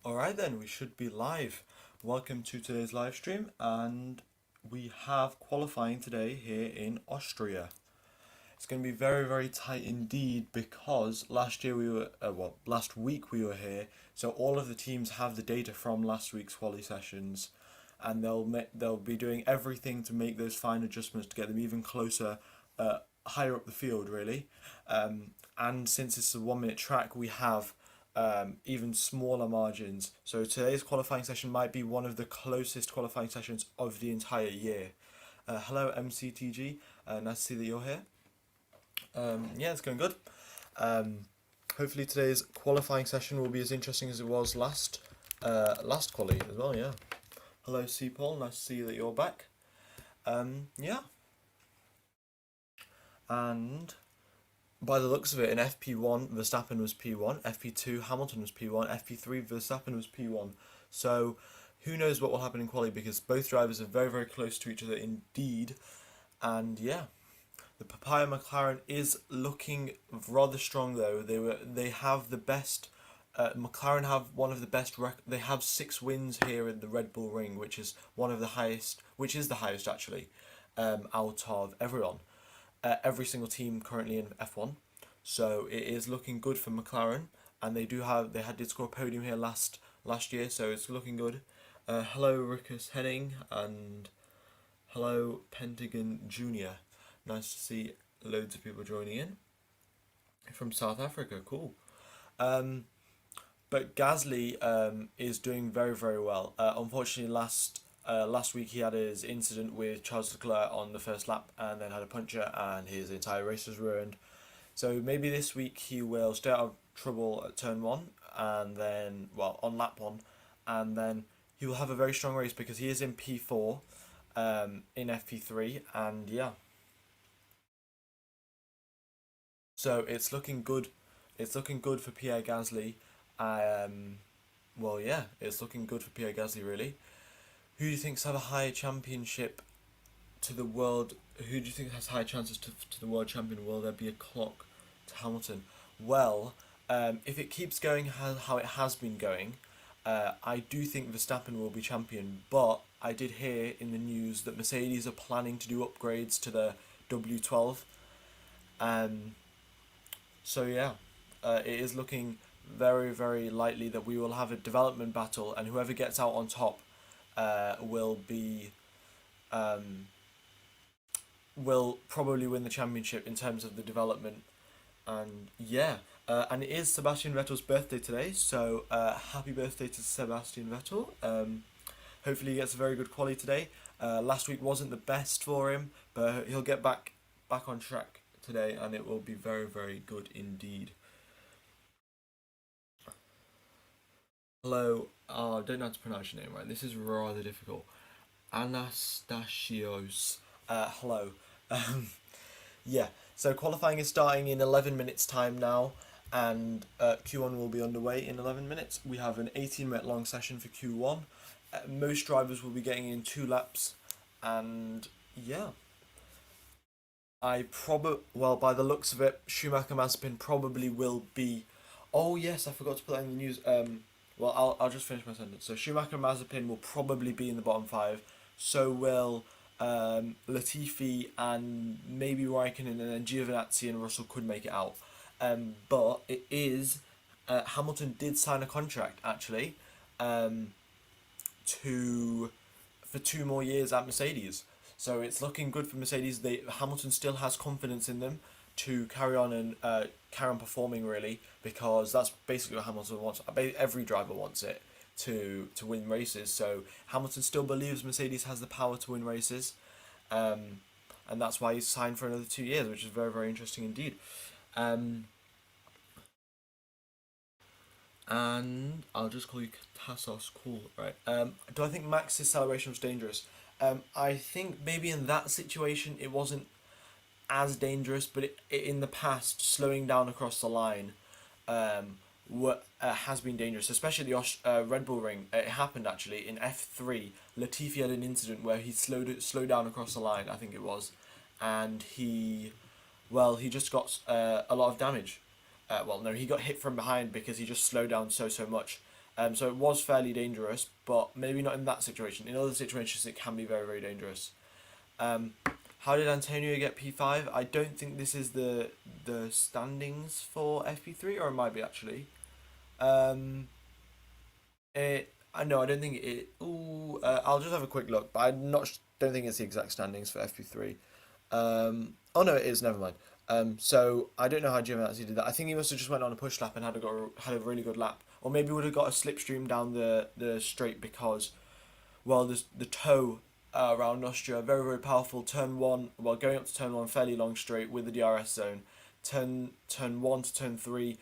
Alright then, we should be live. Welcome to today's live stream, and we have qualifying today here in Austria. It's going to be very, very tight indeed because last week we were here, so all of the teams have the data from last week's quali sessions, and they'll be doing everything to make those fine adjustments to get them even closer, higher up the field, really. And since it's a 1 minute track, we have even smaller margins. So today's qualifying session might be one of the closest qualifying sessions of the entire year. Hello MCTG, nice to see that you're here. Yeah, it's going good. Hopefully today's qualifying session will be as interesting as it was last quali as well. Yeah. Hello C Paul, nice to see that you're back. Yeah. And by the looks of it, in FP1, Verstappen was P1, FP2, Hamilton was P1, FP3, Verstappen was P1. So, who knows what will happen in quali because both drivers are very, very close to each other indeed. And yeah, the Papaya McLaren is looking rather strong though. They have the best. McLaren have one of the best. They have 6 wins here in the Red Bull Ring, which is one of the highest. Which is the highest actually, out of everyone. Every single team currently in F1. So it is looking good for McLaren, and they did score a podium here last year, so it's looking good. Hello Rickus Henning and hello Pentagon Junior. Nice to see loads of people joining in from South Africa. Cool. But Gasly is doing very, very well. Unfortunately, last week he had his incident with Charles Leclerc on the first lap and then had a puncture and his entire race was ruined. So maybe this week he will stay out of trouble at turn 1 and then, well, on lap 1, and then he will have a very strong race because he is in P4 in FP3, and yeah. So it's looking good. It's looking good for Pierre Gasly. Well, yeah, it's looking good for Pierre Gasly, really. Who do you think have a higher championship to the world? Who do you think has high chances to the world champion? Will there be a clock to Hamilton? Well, if it keeps going how it has been going, I do think Verstappen will be champion. But I did hear in the news that Mercedes are planning to do upgrades to the W12. So yeah, it is looking very, very likely that we will have a development battle, and whoever gets out on top will probably win the championship in terms of the development. And yeah, and it is Sebastian Vettel's birthday today, so happy birthday to Sebastian Vettel. Hopefully he gets a very good quali today. Last week wasn't the best for him, but he'll get back on track today, and it will be very, very good indeed. Hello, I don't know how to pronounce your name right. This is rather difficult. Anastasios. Hello. Yeah, so qualifying is starting in 11 minutes time now, and Q1 will be underway in 11 minutes. We have an 18-minute long session for Q1. Most drivers will be getting in 2 laps, and yeah. Well, by the looks of it, Schumacher Mazepin probably will be. Oh yes, I forgot to put that in the news. Well, I'll just finish my sentence. So Schumacher Mazepin will probably be in the bottom 5. So will Latifi and maybe Raikkonen, and then Giovinazzi and Russell could make it out. But it is Hamilton did sign a contract actually, to for 2 more years at Mercedes. So it's looking good for Mercedes. Hamilton still has confidence in them to carry on and carry on performing really, because that's basically what Hamilton wants. Every driver wants it to win races. So Hamilton still believes Mercedes has the power to win races, and that's why he's signed for another 2 years, which is very, very interesting indeed. And I'll just call you Tassos. Cool, right? Do I think Max's celebration was dangerous? I think maybe in that situation it wasn't as dangerous, but in the past, slowing down across the line has been dangerous, especially the Red Bull Ring. It happened actually in F3. Latifi had an incident where he slowed down across the line, I think it was, and he just got a lot of damage. Well, no, he got hit from behind because he just slowed down so much. So it was fairly dangerous, but maybe not in that situation. In other situations, it can be very, very dangerous. Um, how did Antonio get P5? I don't think this is the standings for FP3, or it might be actually. Um, I know I don't think it. Ooh, I'll just have a quick look, but I'm not. Don't think it's the exact standings for FP3. Oh no, it is. Never mind. So I don't know how Giovinazzi did that. I think he must have just went on a push lap and had a really good lap, or maybe would have got a slipstream down the straight because well, the toe around Austria, very, very powerful. Turn one, well, going up to turn one, fairly long straight with the DRS zone. Turn one to turn three,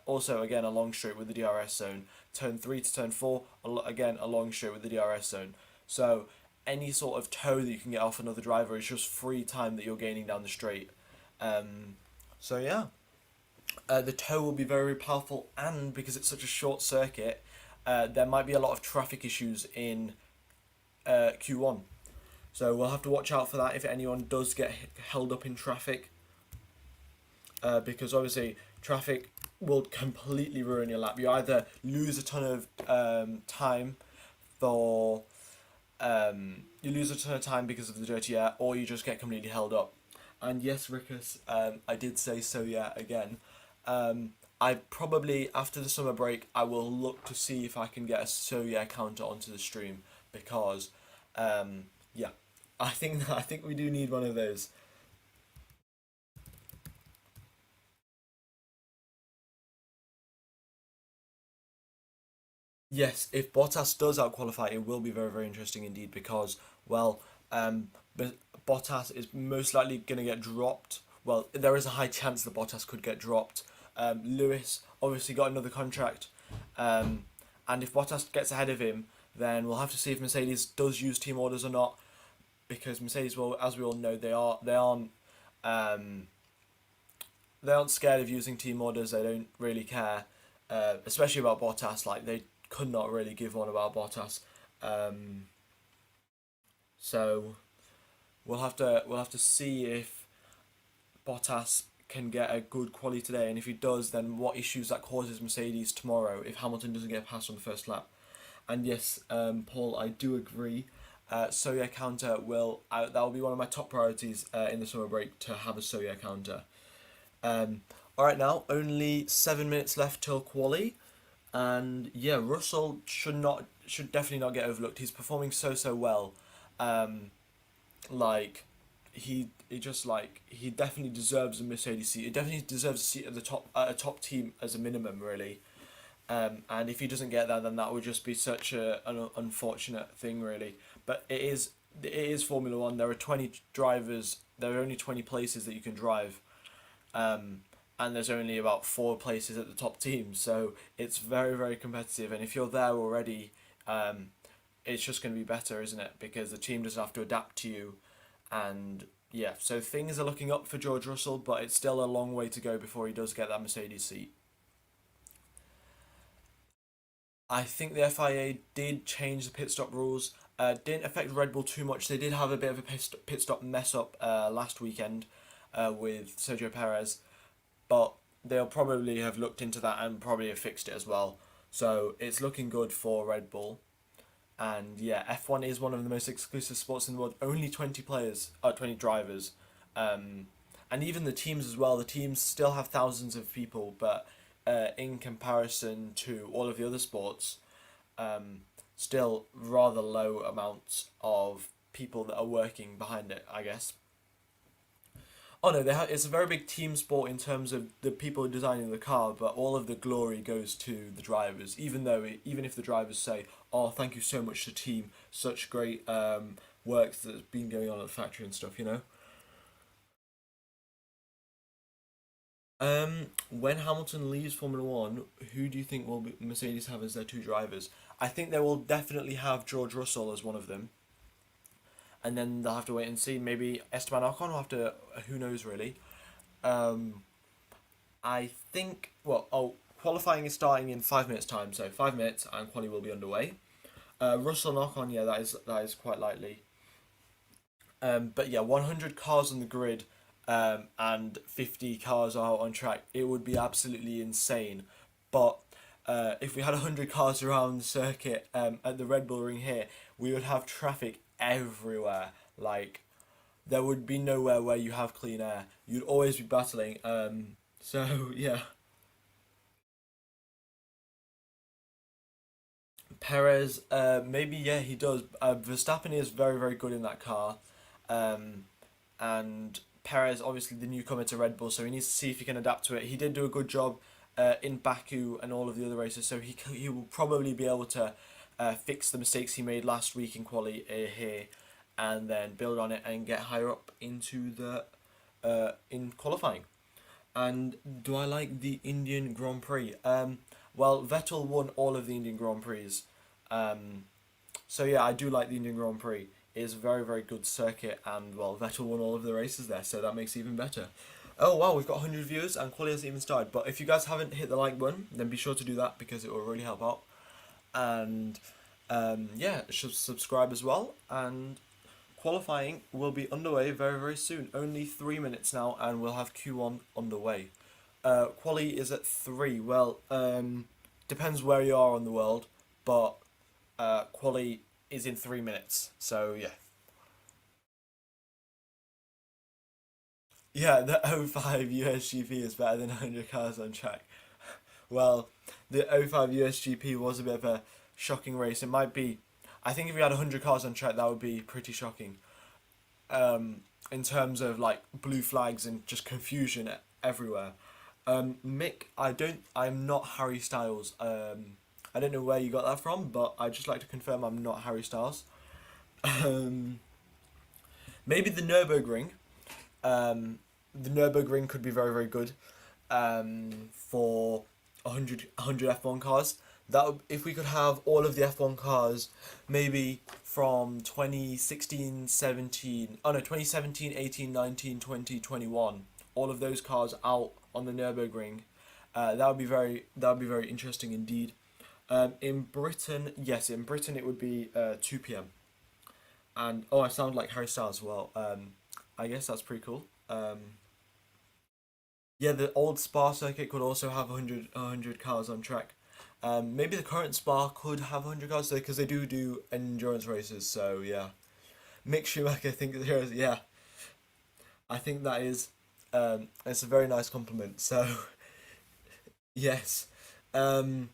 also again a long straight with the DRS zone. Turn three to turn four, again a long straight with the DRS zone. So any sort of toe that you can get off another driver is just free time that you're gaining down the straight. Um, so yeah, the toe will be very, very powerful, and because it's such a short circuit, there might be a lot of traffic issues in Q1. So we'll have to watch out for that if anyone does get held up in traffic, because obviously traffic will completely ruin your lap. You either lose a ton of time for you lose a ton of time because of the dirty air, or you just get completely held up. And yes, Rickus, I did say so. Yeah, again. I probably after the summer break I will look to see if I can get a so yeah counter onto the stream because yeah, I think we do need one of those. Yes, if Bottas does outqualify, it will be very, very interesting indeed because, well, but Bottas is most likely going to get dropped. Well, there is a high chance that Bottas could get dropped. Lewis obviously got another contract, um, and if Bottas gets ahead of him, then we'll have to see if Mercedes does use team orders or not. Because Mercedes, well, as we all know, um, they aren't scared of using team orders. They don't really care, especially about Bottas. Like they could not really give one about Bottas. Um, so we'll have to see if Bottas can get a good quality today, and if he does, then what issues that causes Mercedes tomorrow if Hamilton doesn't get past on the first lap. And yes, Paul, I do agree. So yeah, counter will that will be one of my top priorities in the summer break to have a so yeah counter. All right, now only 7 minutes left till quali, and yeah, Russell should definitely not get overlooked. He's performing so well. Um, like he just like he definitely deserves a Mercedes seat. He definitely deserves a seat at the top at a top team as a minimum, really. And if he doesn't get that, then that would just be such an unfortunate thing, really. But it is Formula One. There are 20 drivers. There are only 20 places that you can drive, um, and there's only about 4 places at the top team. So it's very, very competitive. And if you're there already, um, it's just going to be better, isn't it? Because the team doesn't have to adapt to you, and yeah. So things are looking up for George Russell, but it's still a long way to go before he does get that Mercedes seat. I think the FIA did change the pit stop rules. Didn't affect Red Bull too much. They did have a bit of a pit stop mess up last weekend with Sergio Perez, but they'll probably have looked into that and probably have fixed it as well. So it's looking good for Red Bull. And yeah, F1 is one of the most exclusive sports in the world. Only 20 players, 20 drivers. Um, and even the teams as well. The teams still have thousands of people, but in comparison to all of the other sports, um, still rather low amounts of people that are working behind it, I guess. Oh no, it's a very big team sport in terms of the people designing the car, but all of the glory goes to the drivers. Even if the drivers say, "Oh, thank you so much to team, such great work that's been going on at the factory and stuff," you know. When Hamilton leaves Formula One, who do you think will Mercedes have as their two drivers? I think they will definitely have George Russell as one of them, and then they'll have to wait and see. Maybe Esteban Ocon will have to. Who knows, really? Um, I think. Well, qualifying is starting in 5 minutes time, so 5 minutes and quali will be underway. Russell and Ocon, yeah, that is quite likely. But yeah, 100 cars on the grid, and 50 cars out on track. It would be absolutely insane. But if we had 100 cars around the circuit at the Red Bull Ring here, we would have traffic everywhere. Like, there would be nowhere where you have clean air. You'd always be battling. So, yeah. Perez, maybe, yeah, he does. Verstappen is very, very good in that car. Um, and Perez, obviously the newcomer to Red Bull, so he needs to see if he can adapt to it. He did do a good job in Baku and all of the other races, so he will probably be able to fix the mistakes he made last week in quali here, and then build on it and get higher up into the in qualifying. And do I like the Indian Grand Prix? Well, Vettel won all of the Indian Grand Prix. Um, so yeah, I do like the Indian Grand Prix. It's a very, very good circuit, and well, Vettel won all of the races there, so that makes it even better. Oh wow, we've got 100 viewers and quali hasn't even started. But if you guys haven't hit the like button, then be sure to do that because it will really help out. And yeah, should subscribe as well. And qualifying will be underway very, very soon. Only 3 minutes now, and we'll have Q1 underway. Quali is at 3. Well, depends where you are on the world, but quali is in 3 minutes. So yeah, yeah. The O5 USGP is better than 100 cars on track. Well, the O5 USGP was a bit of a shocking race. It might be. I think if we had 100 cars on track, that would be pretty shocking. In terms of like blue flags and just confusion everywhere. Mick, I'm not Harry Styles. I don't know where you got that from, but I just like to confirm I'm not Harry Styles. Um, maybe the Nurburgring. The Nurburgring could be very, very good for 100 F1 cars. If we could have all of the F1 cars, maybe from 2016, 17, oh no, 2017, 18, 19, 20, 21, all of those cars out on the Nurburgring, that would be very interesting indeed. In Britain, yes, in Britain it would be 2 p.m. And oh, I sound like Harry Styles as well. I guess that's pretty cool. Yeah, the old Spa circuit could also have 100 cars on track. Maybe the current Spa could have 100 cars because they do endurance races. So yeah, Mick Schumacher, I think there is. Yeah, I think that is. It's a very nice compliment. So yes. Um,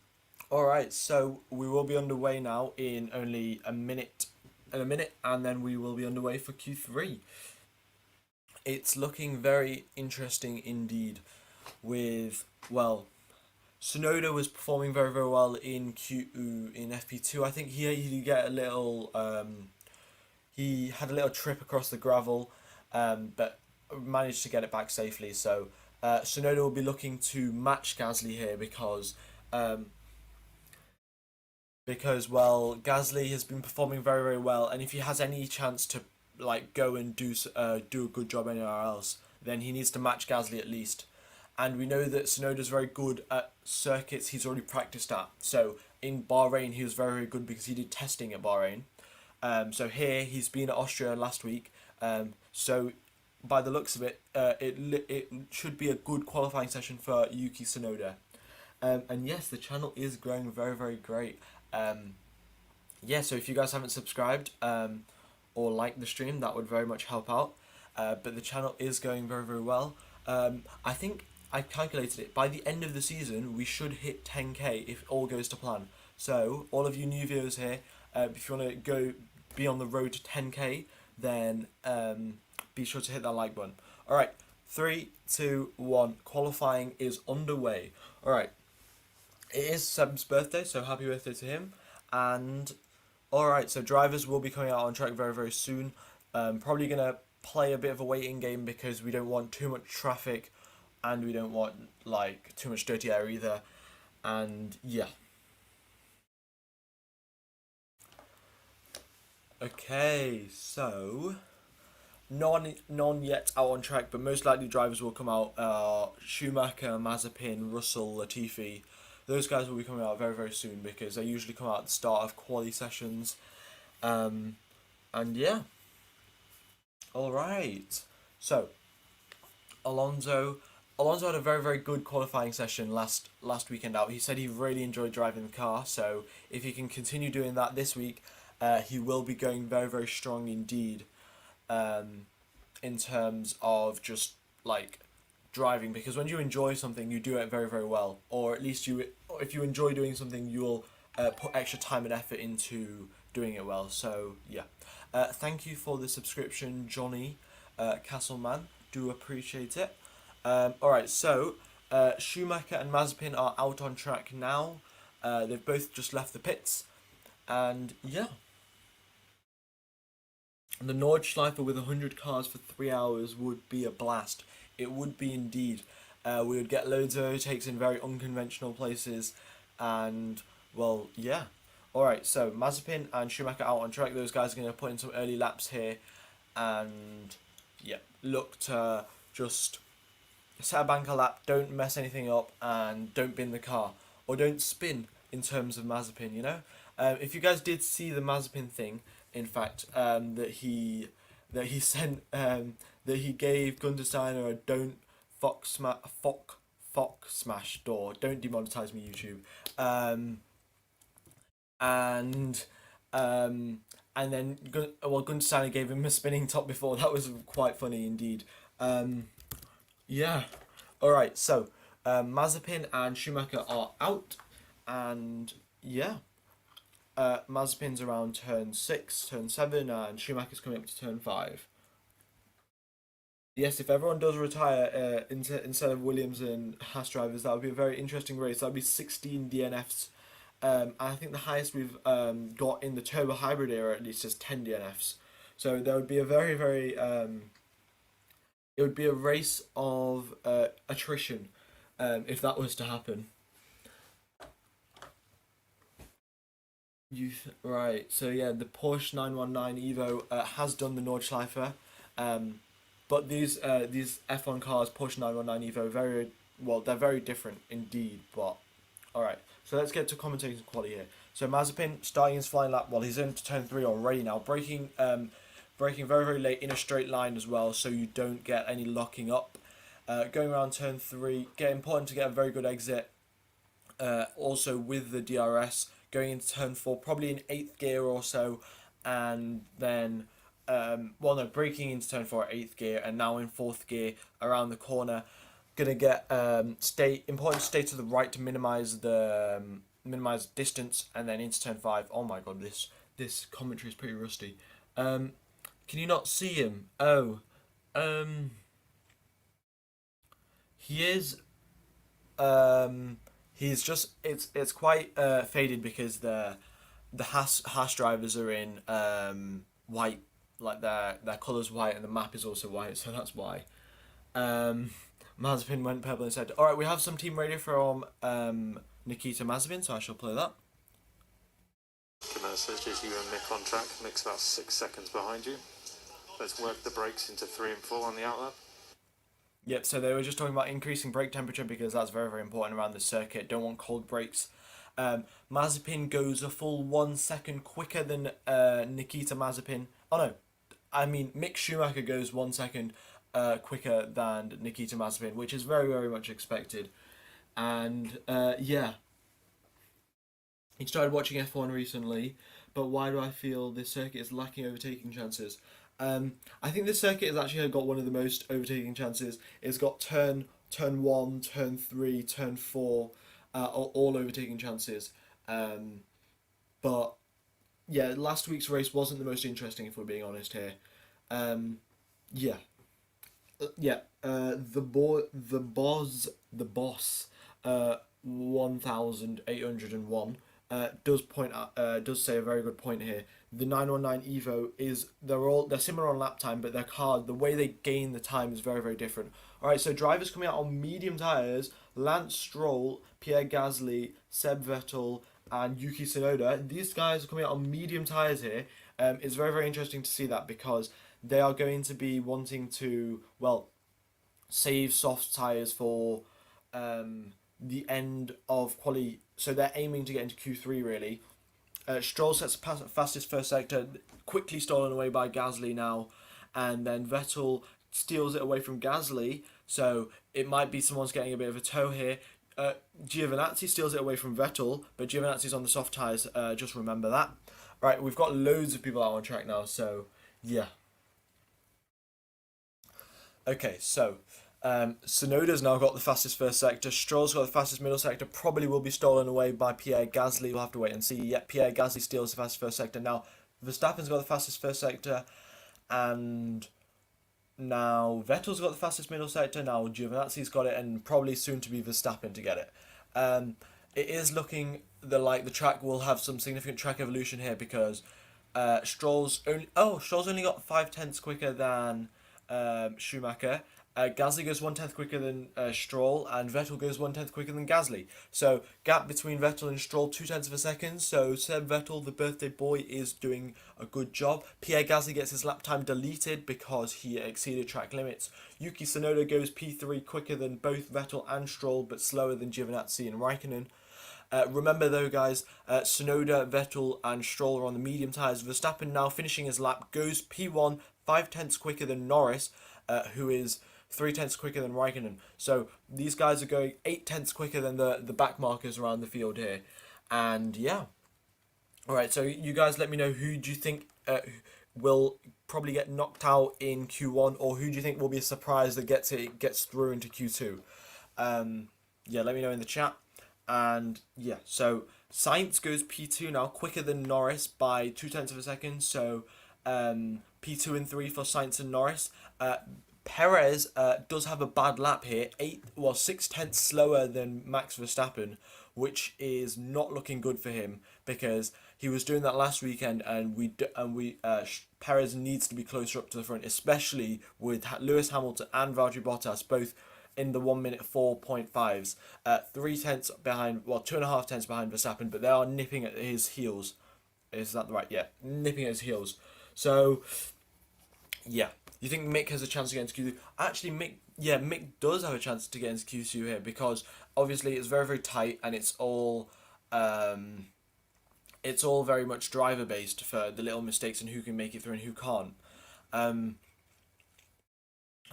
all right. So we will be underway now in only a minute. In a minute, and then we will be underway for Q3. It's looking very interesting indeed. With well, Sonoda was performing very, very well in FP2. I think he did get a little he had a little trip across the gravel, but managed to get it back safely. So Sonoda will be looking to match Gasly here um, because well Gasly has been performing very, very well, and if he has any chance to like go and do a good job anywhere else, then he needs to match Gasly at least. And we know that Sonoda's very good at circuits he's already practiced at. So in Bahrain, he was very, very good because he did testing at Bahrain. So here he's been at Austria last week. So by the looks of it, it should be a good qualifying session for Yuki Tsunoda. And yes, the channel is growing very, very great. Yeah, so if you guys haven't subscribed or liked the stream, that would very much help out. But the channel is going very, very well. I think I calculated it. By the end of the season, we should hit 10k if all goes to plan. So, all of you new viewers here, if you want to go be on the road to 10k, then be sure to hit that like button. Alright, 3, 2, 1. Qualifying is underway. Alright, it is Seb's birthday, so happy birthday to him. And, alright, so drivers will be coming out on track very, very soon. Probably going to play a bit of a waiting game because we don't want too much traffic and we don't want like too much dirty air either. And yeah. Okay, so none yet out on track, but most likely drivers will come out. Schumacher, Mazepin, Russell, Latifi, those guys will be coming out very, very soon because they usually come out at the start of quali sessions. And yeah, all right. So Alonso Alonso had a very very good qualifying session last weekend out. He said he really enjoyed driving the car. So if he can continue doing that this week, he will be going very very strong indeed. Um, in terms of just like driving, because when you enjoy something you do it very very well, or at least you, if you enjoy doing something you'll put extra time and effort into doing it well. So yeah, thank you for the subscription, Johnny Castleman, do appreciate it. Alright, so Schumacher and Mazepin are out on track now. They've both just left the pits, and yeah, the Nordschleife with 100 cars for 3 hours would be a blast. It would be indeed. We would get loads of overtakes in very unconventional places, and well, yeah. Alright, so Mazepin and Schumacher out on track. Those guys are going to put in some early laps here, and yeah, look to just set a banker lap, don't mess anything up, and don't bin the car. Or don't spin, in terms of Mazepin, you know? If you guys did see the Mazepin thing, in fact, that he sent that he gave Gunter Steiner a don't fuck smash door. Don't demonetize me, YouTube. Um, and and then Gunter Steiner gave him a spinning top before. That was quite funny indeed. Yeah. All right. So Mazepin and Schumacher are out, and yeah. Mazepin's around turn 6, turn 7, and Schumacher's coming up to turn 5. Yes, if everyone does retire instead of Williams and Haas drivers, that would be a very interesting race. That would be 16 DNFs. I think the highest we've got in the turbo hybrid era at least is 10 DNFs. So there would be a very, very it would be a race of attrition if that was to happen. Right, so yeah, the Porsche 919 Evo has done the Nordschleife, but these F1 cars, Porsche 919 Evo, very well, they're very different indeed. But all right, so let's get to commentating quality here. So Mazepin starting his flying lap, well, he's into turn 3 already now, braking very very late in a straight line as well, so you don't get any locking up. Going around turn 3, important to get a very good exit. Also with the DRS, going into turn 4, probably in 8th gear or so, and then well no, braking into turn 4 at 8th gear, and now in 4th gear around the corner. Gonna get important to stay to the right to minimize distance, and then into turn 5. Oh my god, this commentary is pretty rusty. Can you not see him? Oh, um, he is. He's just it's quite faded because the Haas drivers are in white, like their colours white, and the map is also white, so that's why. Um, Mazepin went purple and said, "All right, we have some team radio from Nikita Mazepin, so I shall play that." So it's just you and Mick on track. Mick's about 6 seconds behind you. Let's work the brakes into 3 and 4 on the outlap. Yep, so they were just talking about increasing brake temperature because that's very, very important around the circuit. Don't want cold brakes. Mazepin goes a full 1 second quicker than Nikita Mazepin. Oh no, I mean Mick Schumacher goes 1 second quicker than Nikita Mazepin, which is very, very much expected. And yeah, he started watching F1 recently, but why do I feel this circuit is lacking overtaking chances? I think this circuit has actually got one of the most overtaking chances. It's got turn 1, turn 3, turn 4, all overtaking chances. But yeah, last week's race wasn't the most interesting, if we're being honest here. Yeah, the boss, 1801, does say a very good point here. The 919 Evo is they're similar on lap time, but their car, the way they gain the time is very very different. All right, so drivers coming out on medium tires: Lance Stroll, Pierre Gasly, Seb Vettel, and Yuki Tsunoda. These guys are coming out on medium tires here. It's very very interesting to see that because they are going to be wanting to, well, save soft tires for the end of quali. So they're aiming to get into Q3 really. Stroll sets fastest first sector, quickly stolen away by Gasly now, and then Vettel steals it away from Gasly So it might be someone's getting a bit of a toe here. Giovinazzi steals it away from Vettel, but Giovinazzi's on the soft tyres. Just remember that. Right, we've got loads of people out on track now, so yeah. Okay, so Sonoda's now got the fastest first sector. Stroll's got the fastest middle sector. Probably will be stolen away by Pierre Gasly. We'll have to wait and see. Yeah, Pierre Gasly steals the fastest first sector. Now, Verstappen's got the fastest first sector, and now Vettel's got the fastest middle sector. Now Giovinazzi's got it, and probably soon to be Verstappen to get it. It is looking like the track will have some significant track evolution here because Stroll's only got 5 tenths quicker than Schumacher. Gasly goes 1 tenth quicker than Stroll, and Vettel goes 1 tenth quicker than Gasly. So gap between Vettel and Stroll 2 tenths of a second. So Seb Vettel, the birthday boy, is doing a good job. Pierre Gasly gets his lap time deleted because he exceeded track limits. Yuki Tsunoda goes P3 quicker than both Vettel and Stroll, but slower than Giovinazzi and Raikkonen. Remember though, guys, Tsunoda, Vettel, and Stroll are on the medium tyres. Verstappen now finishing his lap goes P1 5 tenths quicker than Norris, who is 3 tenths quicker than Raikkonen. So these guys are going 8 tenths quicker than the back markers around the field here, and yeah. All right, so you guys let me know who do you think will probably get knocked out in Q1, or who do you think will be a surprise that gets through into Q2. Yeah, let me know in the chat. And yeah, so Sainz goes P2 now, quicker than Norris by 2 tenths of a second. So P2 and 3 for Sainz and Norris. Perez does have a bad lap here, 6 tenths slower than Max Verstappen, which is not looking good for him because he was doing that last weekend, and Perez needs to be closer up to the front, especially with Lewis Hamilton and Valtteri Bottas both in the 1 minute 4.5s, 3 tenths behind, 2.5 tenths behind Verstappen, but they are nipping at his heels. Is that right? Yeah, nipping at his heels. So, yeah. You think Mick has a chance to get into Q2? Actually, Mick does have a chance to get into Q2 here because obviously it's very, very tight, and it's all very much driver based for the little mistakes and who can make it through and who can't.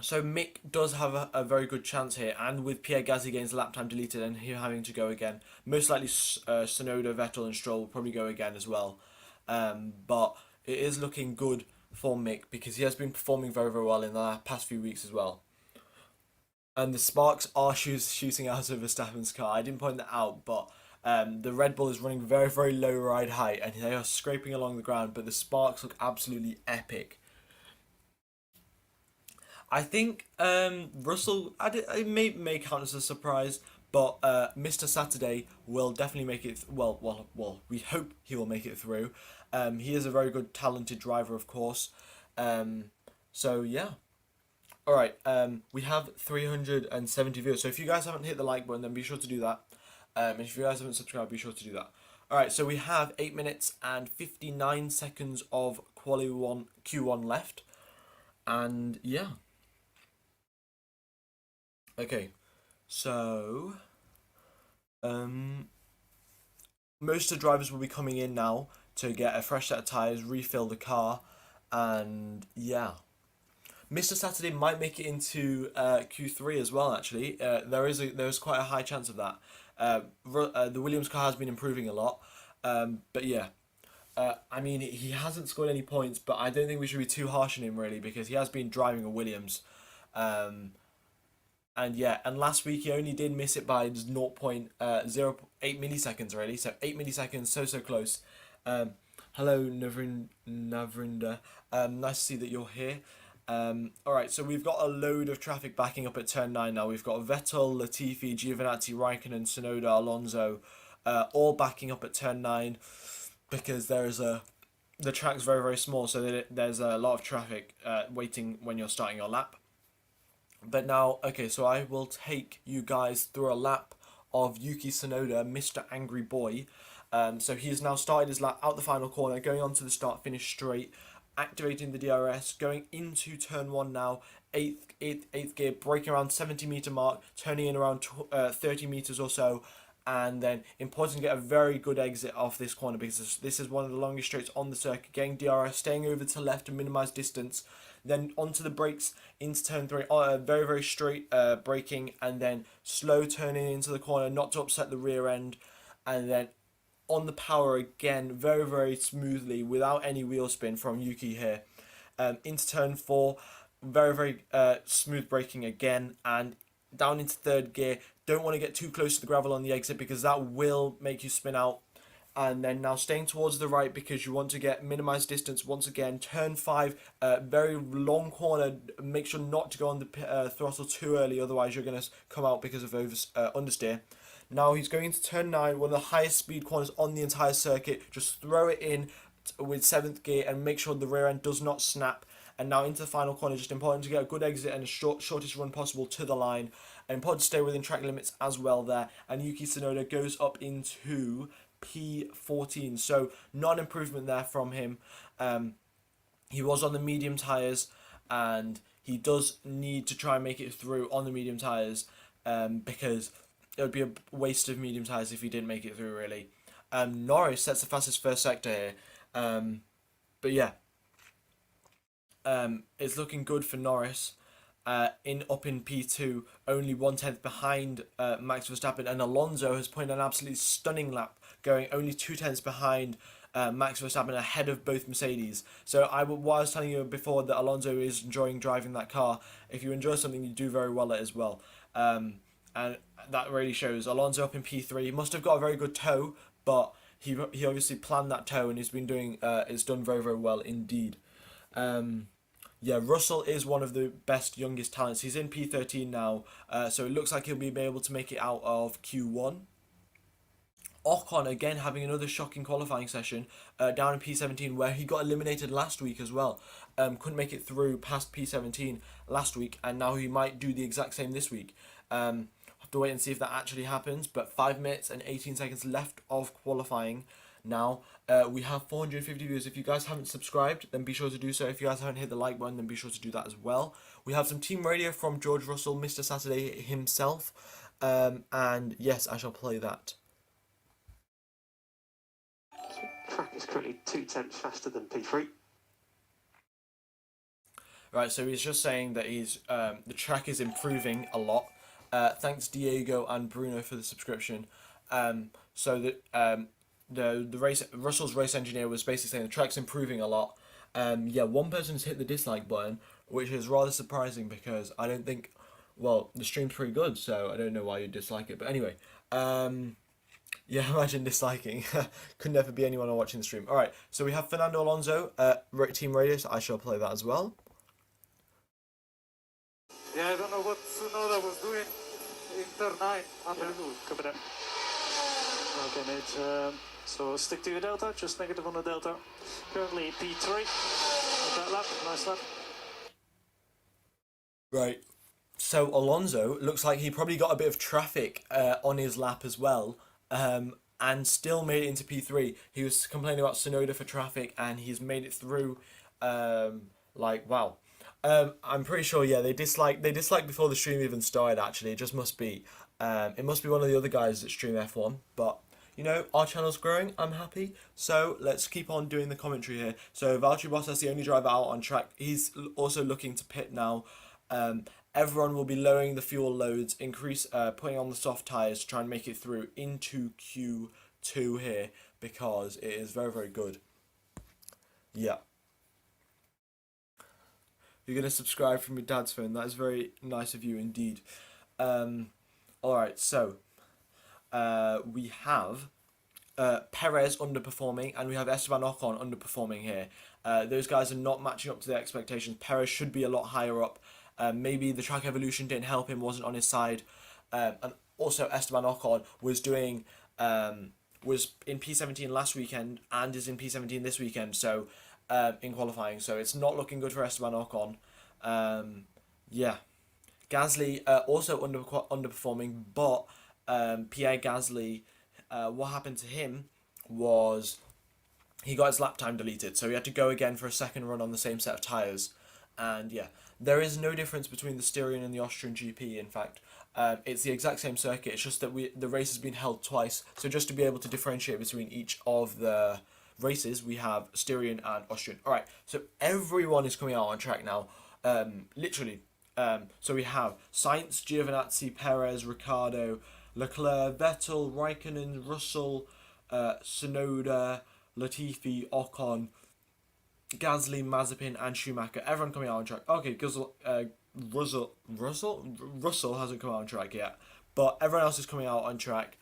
So Mick does have a very good chance here, and with Pierre Gasly getting his lap time deleted and him having to go again, most likely Tsunoda, Vettel, and Stroll will probably go again as well. But it is looking good for Mick because he has been performing very, very well in the past few weeks as well. And the sparks are shooting out of Verstappen's car. I didn't point that out, but the Red Bull is running very, very low ride height, and they are scraping along the ground, but the sparks look absolutely epic. I think Russell, it may count as a surprise, but Mr. Saturday will definitely make it. We hope he will make it through. He is a very good, talented driver, of course. So yeah. All right. We have 370 viewers. So if you guys haven't hit the like button, then be sure to do that. And if you guys haven't subscribed, be sure to do that. All right. So we have 8 minutes and 59 seconds of quali one Q1 left, and yeah. Okay, so most of the drivers will be coming in now to get a fresh set of tires, refill the car, and yeah. Mr. Saturday might make it into Q3 as well. Actually, there's quite a high chance of that. The Williams car has been improving a lot, but yeah. I mean, he hasn't scored any points, but I don't think we should be too harsh on him really because he has been driving a Williams. Um, and yeah, and last week he only did miss it by just 0.08 milliseconds really, so 8 milliseconds, so close. Hello, Navrinda. Nice to see that you're here. Alright, so we've got a load of traffic backing up at turn 9 now. We've got Vettel, Latifi, Giovinazzi, Raikkonen, Tsunoda, Alonso, all backing up at turn 9 because the track's very, very small, so there's a lot of traffic waiting when you're starting your lap. But now, okay, so I will take you guys through a lap of Yuki Tsunoda, Mr. Angry Boy. So he has now started his lap out the final corner, going on to the start finish straight, activating the DRS, going into turn 1 now, eighth gear, braking around 70-meter mark, turning in around 30 meters or so, and then important to get a very good exit off this corner because this is one of the longest straights on the circuit, getting DRS, staying over to left to minimize distance, then onto the brakes into turn 3, very, very straight braking, and then slow turning into the corner, not to upset the rear end, and then on the power again, very, very smoothly, without any wheel spin from Yuki here. Into turn 4, very, very smooth braking again, and down into third gear. Don't want to get too close to the gravel on the exit because that will make you spin out. And then now staying towards the right because you want to get minimized distance once again. Turn 5, very long corner. Make sure not to go on the throttle too early, otherwise you're going to come out because of understeer. Now he's going into turn 9, one of the highest speed corners on the entire circuit. Just throw it in with 7th gear and make sure the rear end does not snap. And now into the final corner, just important to get a good exit and a shortest run possible to the line. And important to stay within track limits as well there. And Yuki Tsunoda goes up into P14. So not an improvement there from him. He was on the medium tyres and he does need to try and make it through on the medium tyres because it would be a waste of medium tyres if he didn't make it through really. Norris sets the fastest first sector here. But yeah. It's looking good for Norris. Up in P2, only 1/10 behind Max Verstappen, and Alonso has put in an absolutely stunning lap, going only 2/10 behind Max Verstappen, ahead of both Mercedes. So what I was telling you before, that Alonso is enjoying driving that car. If you enjoy something, you do very well at it as well. And that really shows. Alonso up in P3. He must have got a very good toe, but he obviously planned that toe, and he's been doing it's done very, very well indeed. Yeah, Russell is one of the best youngest talents. He's in P13 now, so it looks like he'll be able to make it out of Q1. Ocon again having another shocking qualifying session down in P17, where he got eliminated last week as well. Couldn't make it through past P17 last week, and now he might do the exact same this week. Have to wait and see if that actually happens, but 5 minutes and 18 seconds left of qualifying. Now, we have 450 viewers. If you guys haven't subscribed, then be sure to do so. If you guys haven't hit the like button, then be sure to do that as well. We have some team radio from George Russell, Mr. Saturday himself. And yes, I shall play that. Track is currently 2/10 faster than P3. Right, so he's just saying that the track is improving a lot. Thanks Diego and Bruno for the subscription. So that Russell's race engineer was basically saying the track's improving a lot. Yeah, one person's hit the dislike button, which is rather surprising because I don't think, well, the stream's pretty good, so I don't know why you'd dislike it. But anyway, yeah, imagine disliking. Could never be anyone watching the stream. Alright, so we have Fernando Alonso, Team Radius. I shall play that as well. Yeah, I don't know what Tsunoda was doing in turn 9. Unbelievable. Cover that. Okay, mate. So stick to your delta, just negative on the delta. Currently P3. That lap, nice lap. Right. So Alonso looks like he probably got a bit of traffic on his lap as well, and still made it into P3. He was complaining about Tsunoda for traffic, and he's made it through. Like wow. I'm pretty sure. Yeah, they disliked before the stream even started. Actually, it just must be. It must be one of the other guys that stream F1, but. You know, our channel's growing, I'm happy, so let's keep on doing the commentary here. So Valtteri Bottas, the only driver out on track, he's also looking to pit now. Everyone will be lowering the fuel loads, putting on the soft tyres to try and make it through into Q2 here, because it is very, very good. Yeah. You're going to subscribe from your dad's phone, that is very nice of you indeed. Alright, so... we have Perez underperforming, and we have Esteban Ocon underperforming here. Those guys are not matching up to their expectations. Perez should be a lot higher up. Maybe the track evolution didn't help him, wasn't on his side. And also Esteban Ocon was doing was in P17 last weekend and is in P17 this weekend. So in qualifying, so it's not looking good for Esteban Ocon. Yeah, Gasly also underperforming, but. Pierre Gasly, what happened to him was he got his lap time deleted, so he had to go again for a second run on the same set of tyres. And yeah, there is no difference between the Styrian and the Austrian GP. In fact, it's the exact same circuit. It's just that the race has been held twice, so just to be able to differentiate between each of the races, we have Styrian and Austrian. All right, so everyone is coming out on track now. Literally. So we have Sainz, Giovinazzi, Perez, Ricciardo, Leclerc, Vettel, Raikkonen, Russell, Tsunoda, Latifi, Ocon, Gasly, Mazepin, and Schumacher. Everyone coming out on track. Okay, because Russell hasn't come out on track yet, but everyone else is coming out on track,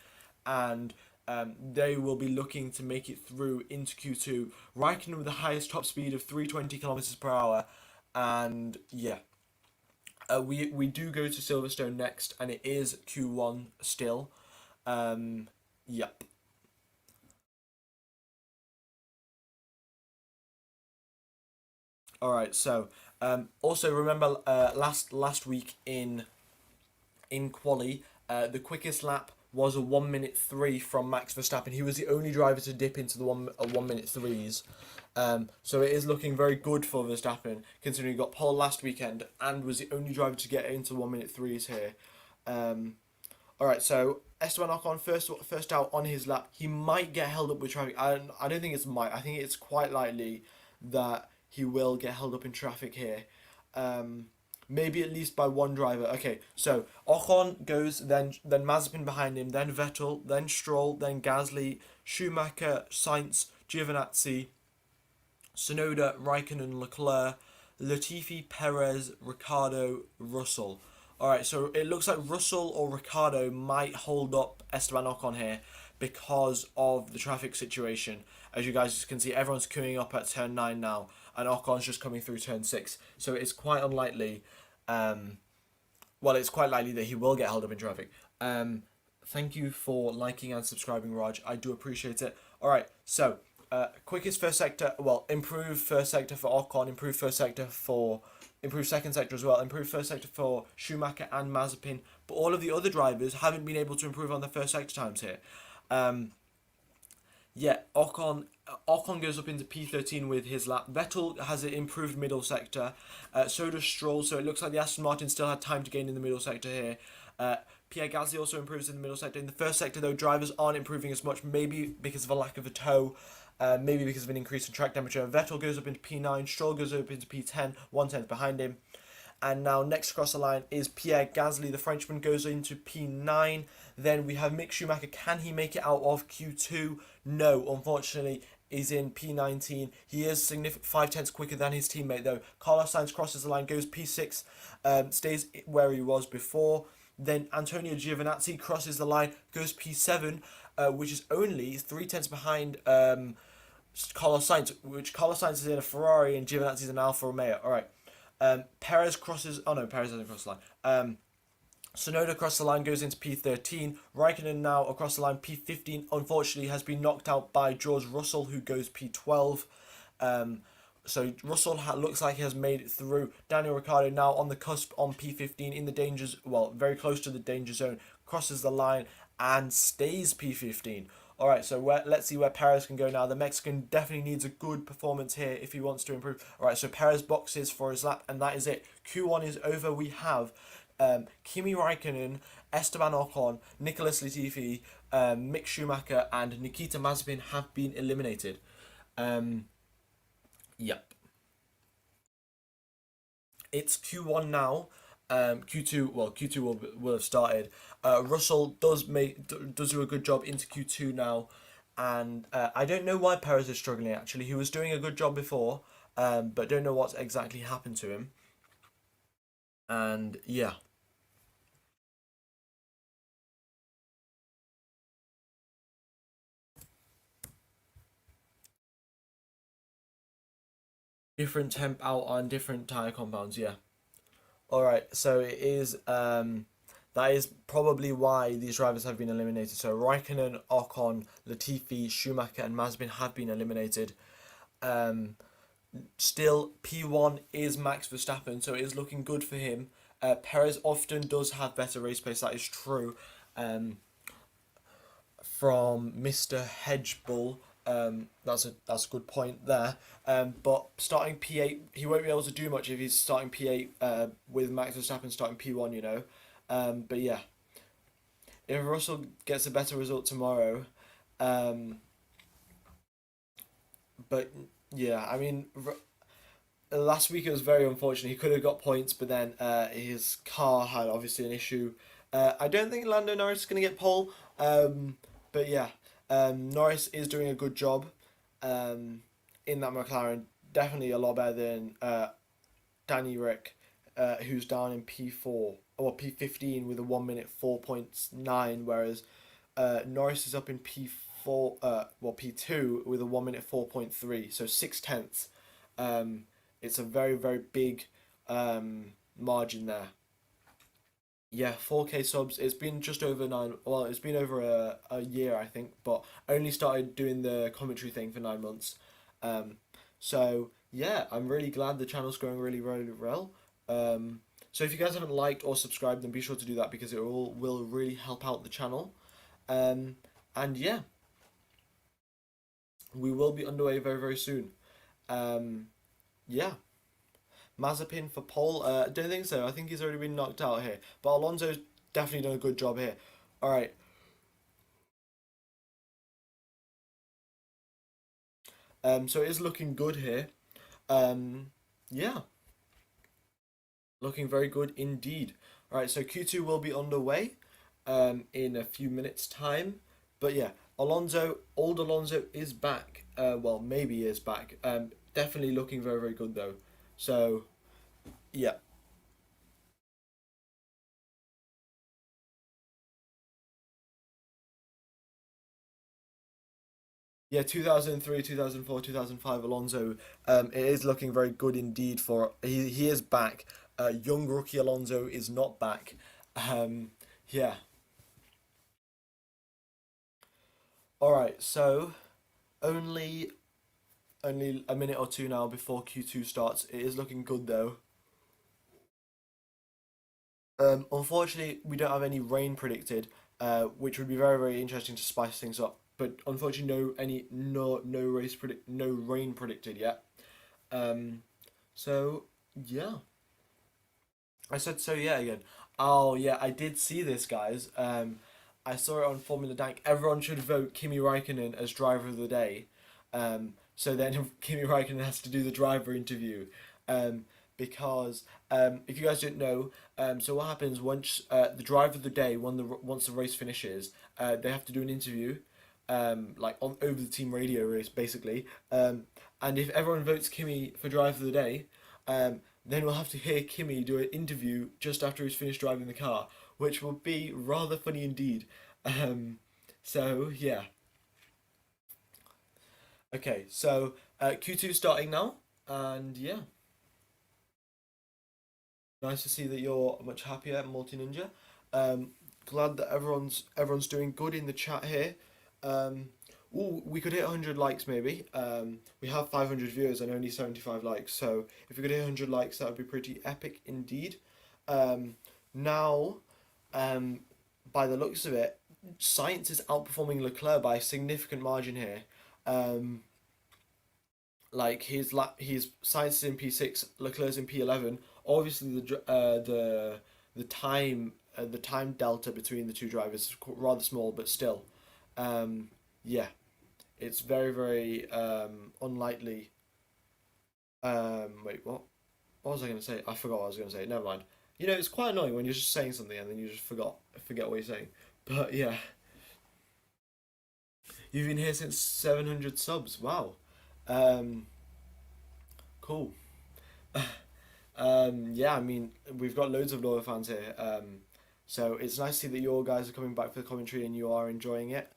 and they will be looking to make it through into Q2. Raikkonen with the highest top speed of 320 kilometers per hour, and yeah. We do go to Silverstone next, and it is Q1 still. Yep. All right. So, also remember last week in quali, the quickest lap was a 1 minute 3 from Max Verstappen. He was the only driver to dip into the 1 minute threes. So it is looking very good for Verstappen, considering he got pole last weekend and was the only driver to get into 1 minute threes here. All right, so Esteban Ocon first out on his lap. He might get held up with traffic. I don't think it's might. I think it's quite likely that he will get held up in traffic here. Maybe at least by one driver. Okay, so Ocon goes, then Mazepin behind him, then Vettel, then Stroll, then Gasly, Schumacher, Sainz, Giovinazzi, Tsunoda, Raikkonen, Leclerc, Latifi, Perez, Ricciardo, Russell. Alright, so it looks like Russell or Ricciardo might hold up Esteban Ocon here because of the traffic situation. As you guys can see, everyone's queuing up at turn 9 now, and Ocon's just coming through turn 6. So it's quite unlikely, it's quite likely that he will get held up in traffic. Thank you for liking and subscribing, Raj. I do appreciate it. Alright, so quickest first sector, improved first sector for Ocon, improved second sector as well, improved first sector for Schumacher and Mazepin, but all of the other drivers haven't been able to improve on their first sector times here. Ocon goes up into P13 with his lap. Vettel has an improved middle sector. So does Stroll. So it looks like the Aston Martin still had time to gain in the middle sector here. Pierre Gasly also improves in the middle sector. In the first sector, though, drivers aren't improving as much, maybe because of a lack of a toe, maybe because of an increase in track temperature. Vettel goes up into P9, Stroll goes up into P10, 1/10 behind him. And now next across the line is Pierre Gasly. The Frenchman goes into P9. Then we have Mick Schumacher. Can he make it out of Q2? No, unfortunately, is in P19. He is significant 5/10 quicker than his teammate though. Carlos Sainz crosses the line, goes P6, stays where he was before. Then Antonio Giovinazzi crosses the line, goes P7, which is only 3/10 behind Carlos Sainz, which Carlos Sainz is in a Ferrari and Giovinazzi is an Alfa Romeo. All right. Perez crosses. Oh no, Perez doesn't cross the line. Tsunoda across the line, goes into P13. Raikkonen now across the line, P15. Unfortunately, has been knocked out by George Russell, who goes P12. So Russell looks like he has made it through. Daniel Ricciardo now on the cusp on P15 in the dangers, very close to the danger zone, crosses the line and stays P15. All right, so let's see where Perez can go now. The Mexican definitely needs a good performance here if he wants to improve. All right, so Perez boxes for his lap, and that is it. Q1 is over. We have Kimi Raikkonen, Esteban Ocon, Nicholas Latifi, Mick Schumacher, and Nikita Mazepin have been eliminated. Yep. It's Q1 now. Q2 will have started. Russell does do a good job into Q2 now, and I don't know why Perez is struggling. Actually, he was doing a good job before, but don't know what's exactly happened to him. And yeah, different temp out on different tire compounds. Yeah. All right. So it is. That is probably why these drivers have been eliminated. So Raikkonen, Ocon, Latifi, Schumacher, and Mazepin have been eliminated. Still, P1 is Max Verstappen, so it is looking good for him. Perez often does have better race pace, that is true. From Mr. Hedgebull, that's a good point there. But starting P8, he won't be able to do much if he's starting P8 with Max Verstappen starting P1, you know. But yeah, if Russell gets a better result tomorrow, But yeah, I mean, last week it was very unfortunate. He could have got points, but then his car had obviously an issue. I don't think Lando Norris is going to get pole, but yeah, Norris is doing a good job in that McLaren. Definitely a lot better than Danny Rick, who's down in P4 or P15 with a 1 minute 4.9, whereas Norris is up in P4, P2 with a 1 minute 4.3, so 6 tenths. Um, it's a very, very big margin there. Yeah, 4K subs. It's been just over nine. Well, it's been over a year, I think, but I only started doing the commentary thing for 9 months. Um, so yeah, I'm really glad the channel's growing really, really well. So if you guys haven't liked or subscribed, then be sure to do that because it will really help out the channel. Um, and yeah, we will be underway very, very soon. Um, yeah. Mazepin for pole? I don't think so. I think he's already been knocked out here. But Alonso's definitely done a good job here. All right. So it is looking good here. Yeah, looking very good indeed. All right. So Q2 will be underway in a few minutes' time. But yeah, old Alonso is back. Well, maybe he is back. Definitely looking very, very good though. So yeah. Yeah, 2003, 2004, 2005 Alonso. It is looking very good indeed for he is back. Young rookie Alonso is not back. Um, yeah. All right. So only only a minute or two now before Q2 starts. It is looking good though. Unfortunately, we don't have any rain predicted, which would be very, very interesting to spice things up. But unfortunately, no rain predicted yet. Um, so yeah, I said so yeah again. Oh yeah, I did see this, guys. I saw it on Formula Dank. Everyone should vote Kimi Raikkonen as driver of the day. So then Kimi Raikkonen has to do the driver interview. Um, because if you guys didn't know, so what happens once the driver of the day, once the race finishes, they have to do an interview, like on over the team radio race basically. And if everyone votes Kimi for driver of the day, then we'll have to hear Kimi do an interview just after he's finished driving the car, which will be rather funny indeed. Um, so yeah. Okay, so Q2 starting now, and yeah, nice to see that you're much happier, Multi Ninja. Um, Glad that everyone's doing good in the chat here. Um, ooh, we could hit 100 likes maybe. We have 500 viewers and only 75 likes, so if we could hit 100 likes, that would be pretty epic indeed. Um, Now, um, by the looks of it, Science is outperforming Leclerc by a significant margin here. Um, like his Science is in P6, Leclerc's in P11. Obviously, the time delta between the two drivers is rather small, but still, um, yeah, it's very, very unlikely. Wait, what? What was I going to say? I forgot what I was going to say. Never mind. You know, it's quite annoying when you're just saying something and then you just forget what you're saying. But yeah, you've been here since 700 subs. Wow. Um, cool. Yeah, I mean, we've got loads of loyal fans here. So it's nice to see that you guys are coming back for the commentary and you are enjoying it.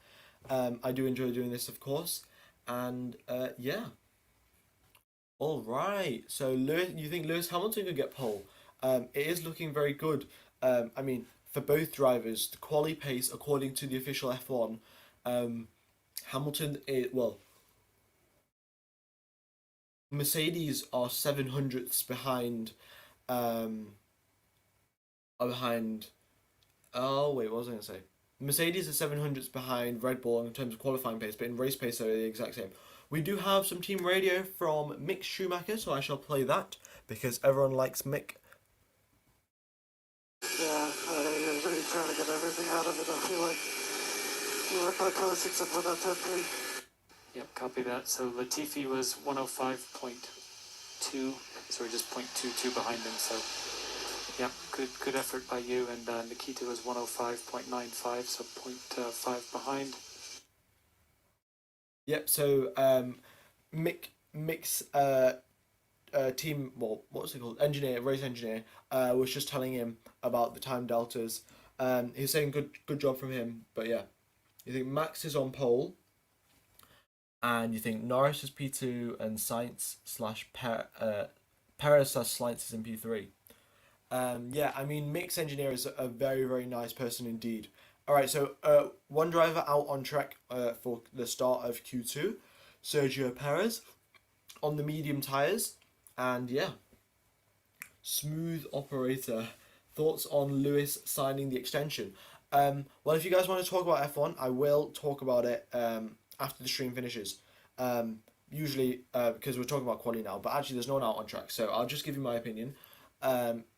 I do enjoy doing this, of course. And yeah. All right. So you think Lewis Hamilton could get pole? It is looking very good. I mean, for both drivers, the quali pace according to the official F1, um, Hamilton well, Mercedes are 700ths behind. Are behind. Oh wait, what was I gonna say? Mercedes are 700ths behind Red Bull in terms of qualifying pace, but in race pace they're the exact same. We do have some team radio from Mick Schumacher, so I shall play that because everyone likes Mick. Yeah, you're really trying to get everything out of it. I feel like we were quite close except for that 10-3. Yep, copy that. So Latifi was 105.2, so we're just 0.22 behind him. So, yeah, good effort by you. And Nikita was 105.95, so 0.5 behind. Yep. So Mick's team, well, what's it called? Engineer, race engineer, was just telling him about the time deltas. He's saying good job from him. But yeah, you think Max is on pole, and you think Norris is P2 and Sainz slash Perez slash Sainz is in P3. Yeah, I mean, Mick's engineer is a very, very nice person indeed. All right, so one driver out on track for the start of Q2, Sergio Perez on the medium tyres, and yeah, smooth operator. Thoughts on Lewis signing the extension? Well, if you guys want to talk about F1, I will talk about it after the stream finishes. Usually, because we're talking about quality now, but actually there's no one out on track, so I'll just give you my opinion.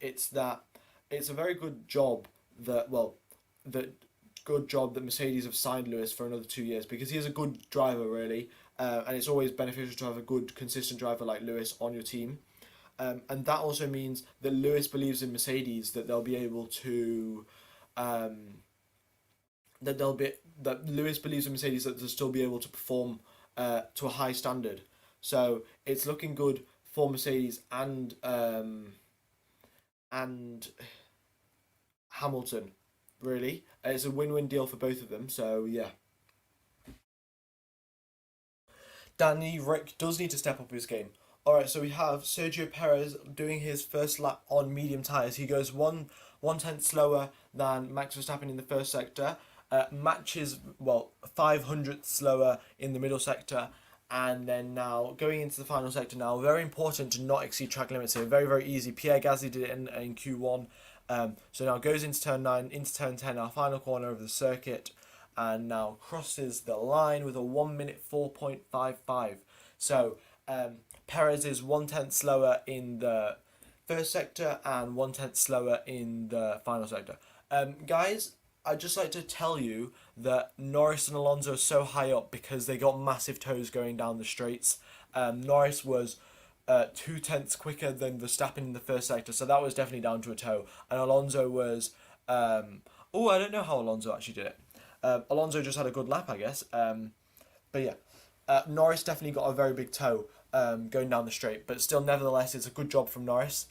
It's that it's a very good job that, well, the good job that Mercedes have signed Lewis for another 2 years, because he is a good driver, really, and it's always beneficial to have a good, consistent driver like Lewis on your team. And that also means that Lewis believes in Mercedes that they'll be able to, um, that Lewis believes in Mercedes that they'll still be able to perform to a high standard. So it's looking good for Mercedes and Hamilton, really. It's a win-win deal for both of them. So yeah. Danny Rick does need to step up his game. Alright, so we have Sergio Perez doing his first lap on medium tyres. He goes one tenth slower than Max Verstappen in the first sector. Matches, well, 500th slower in the middle sector. And then now, going into the final sector now, very important to not exceed track limits here. Very, very easy. Pierre Gasly did it in Q1. So now goes into turn 9, into turn 10, our final corner of the circuit. And now crosses the line with a 1 minute 4.55. So Perez is one tenth slower in the first sector and one tenth slower in the final sector. Guys, I'd just like to tell you that Norris and Alonso are so high up because they got massive toes going down the straights. Norris was 2 tenths quicker than Verstappen in the first sector, so that was definitely down to a toe. And Alonso was, I don't know how Alonso actually did it. Alonso just had a good lap, I guess. But yeah, Norris definitely got a very big toe going down the straight, but still, nevertheless, it's a good job from Norris.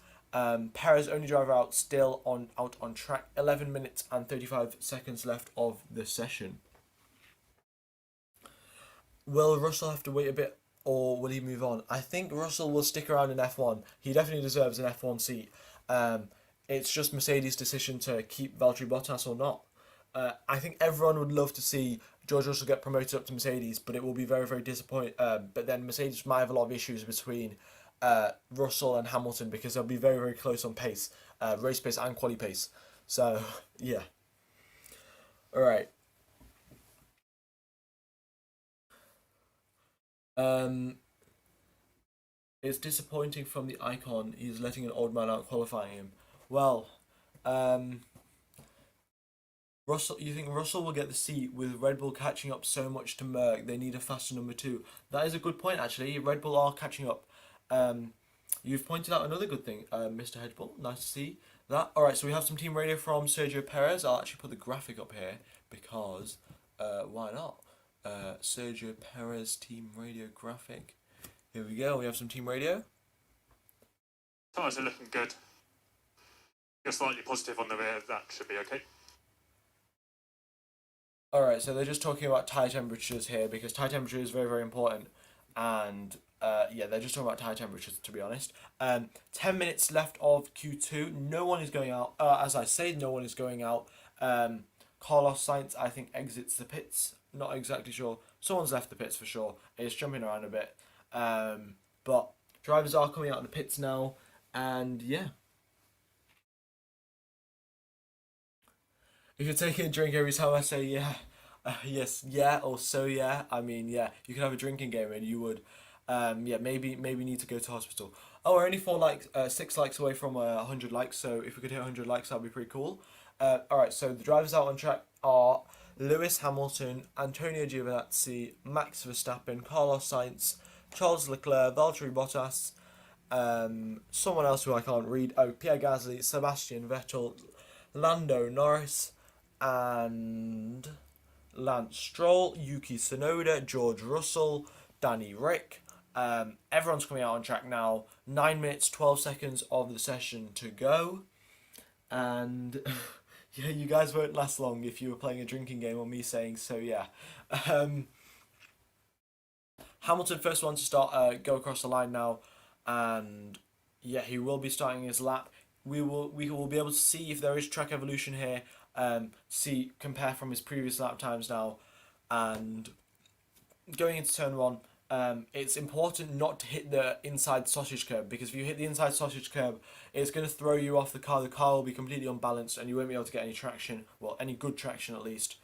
Perez, only driver out, still out on track. 11 minutes and 35 seconds left of the session. Will Russell have to wait a bit, or will he move on? I think Russell will stick around in F1. He definitely deserves an F1 seat. It's just Mercedes' decision to keep Valtteri Bottas or not. I think everyone would love to see George Russell get promoted up to Mercedes, but it will be very, very disappointing. But then Mercedes might have a lot of issues between Russell and Hamilton, because they'll be very, very close on pace, race pace and quali pace. So, yeah. All right. It's disappointing from the icon. He's letting an old man out qualifying him. Well, Russell, you think Russell will get the seat with Red Bull catching up so much to Merc? They need a faster number two. That is a good point, actually. Red Bull are catching up. You've pointed out another good thing, Mr. Hedgebull. Nice to see that. All right, so we have some team radio from Sergio Perez. I'll actually put the graphic up here because why not? Sergio Perez team radio graphic. Here we go. We have some team radio. Tyres are looking good. You're slightly positive on the rear. That should be okay. Alright, so they're just talking about tyre temperatures here, because tyre temperature is very, very important. And yeah, they're just talking about tyre temperatures, to be honest. 10 minutes left of Q2. No one is going out. As I say, no one is going out. Carlos Sainz, I think, exits the pits. Not exactly sure. Someone's left the pits for sure. It's jumping around a bit. But drivers are coming out of the pits now. And yeah. If you're taking a drink every time I say yeah, yes, yeah, or so yeah, I mean, yeah, you could have a drinking game and you would, yeah, maybe need to go to hospital. Oh, we're only 6 likes away from 100 likes, so if we could hit 100 likes, that'd be pretty cool. Alright, so the drivers out on track are Lewis Hamilton, Antonio Giovinazzi, Max Verstappen, Carlos Sainz, Charles Leclerc, Valtteri Bottas, someone else who I can't read. Oh, Pierre Gasly, Sebastian Vettel, Lando Norris, and Lance Stroll, Yuki Tsunoda, George Russell, Danny Rick. Everyone's coming out on track now. 9 minutes, 12 seconds of the session to go. And yeah, you guys won't last long if you were playing a drinking game on me saying so, yeah. Hamilton, first one to start, go across the line now. And yeah, he will be starting his lap. We will be able to see if there is track evolution here. Compare from his previous lap times now, and going into turn one. It's important not to hit the inside sausage curb, because if you hit the inside sausage curb, it's going to throw you off the car. The car will be completely unbalanced and you won't be able to get any traction, well, any good traction at least.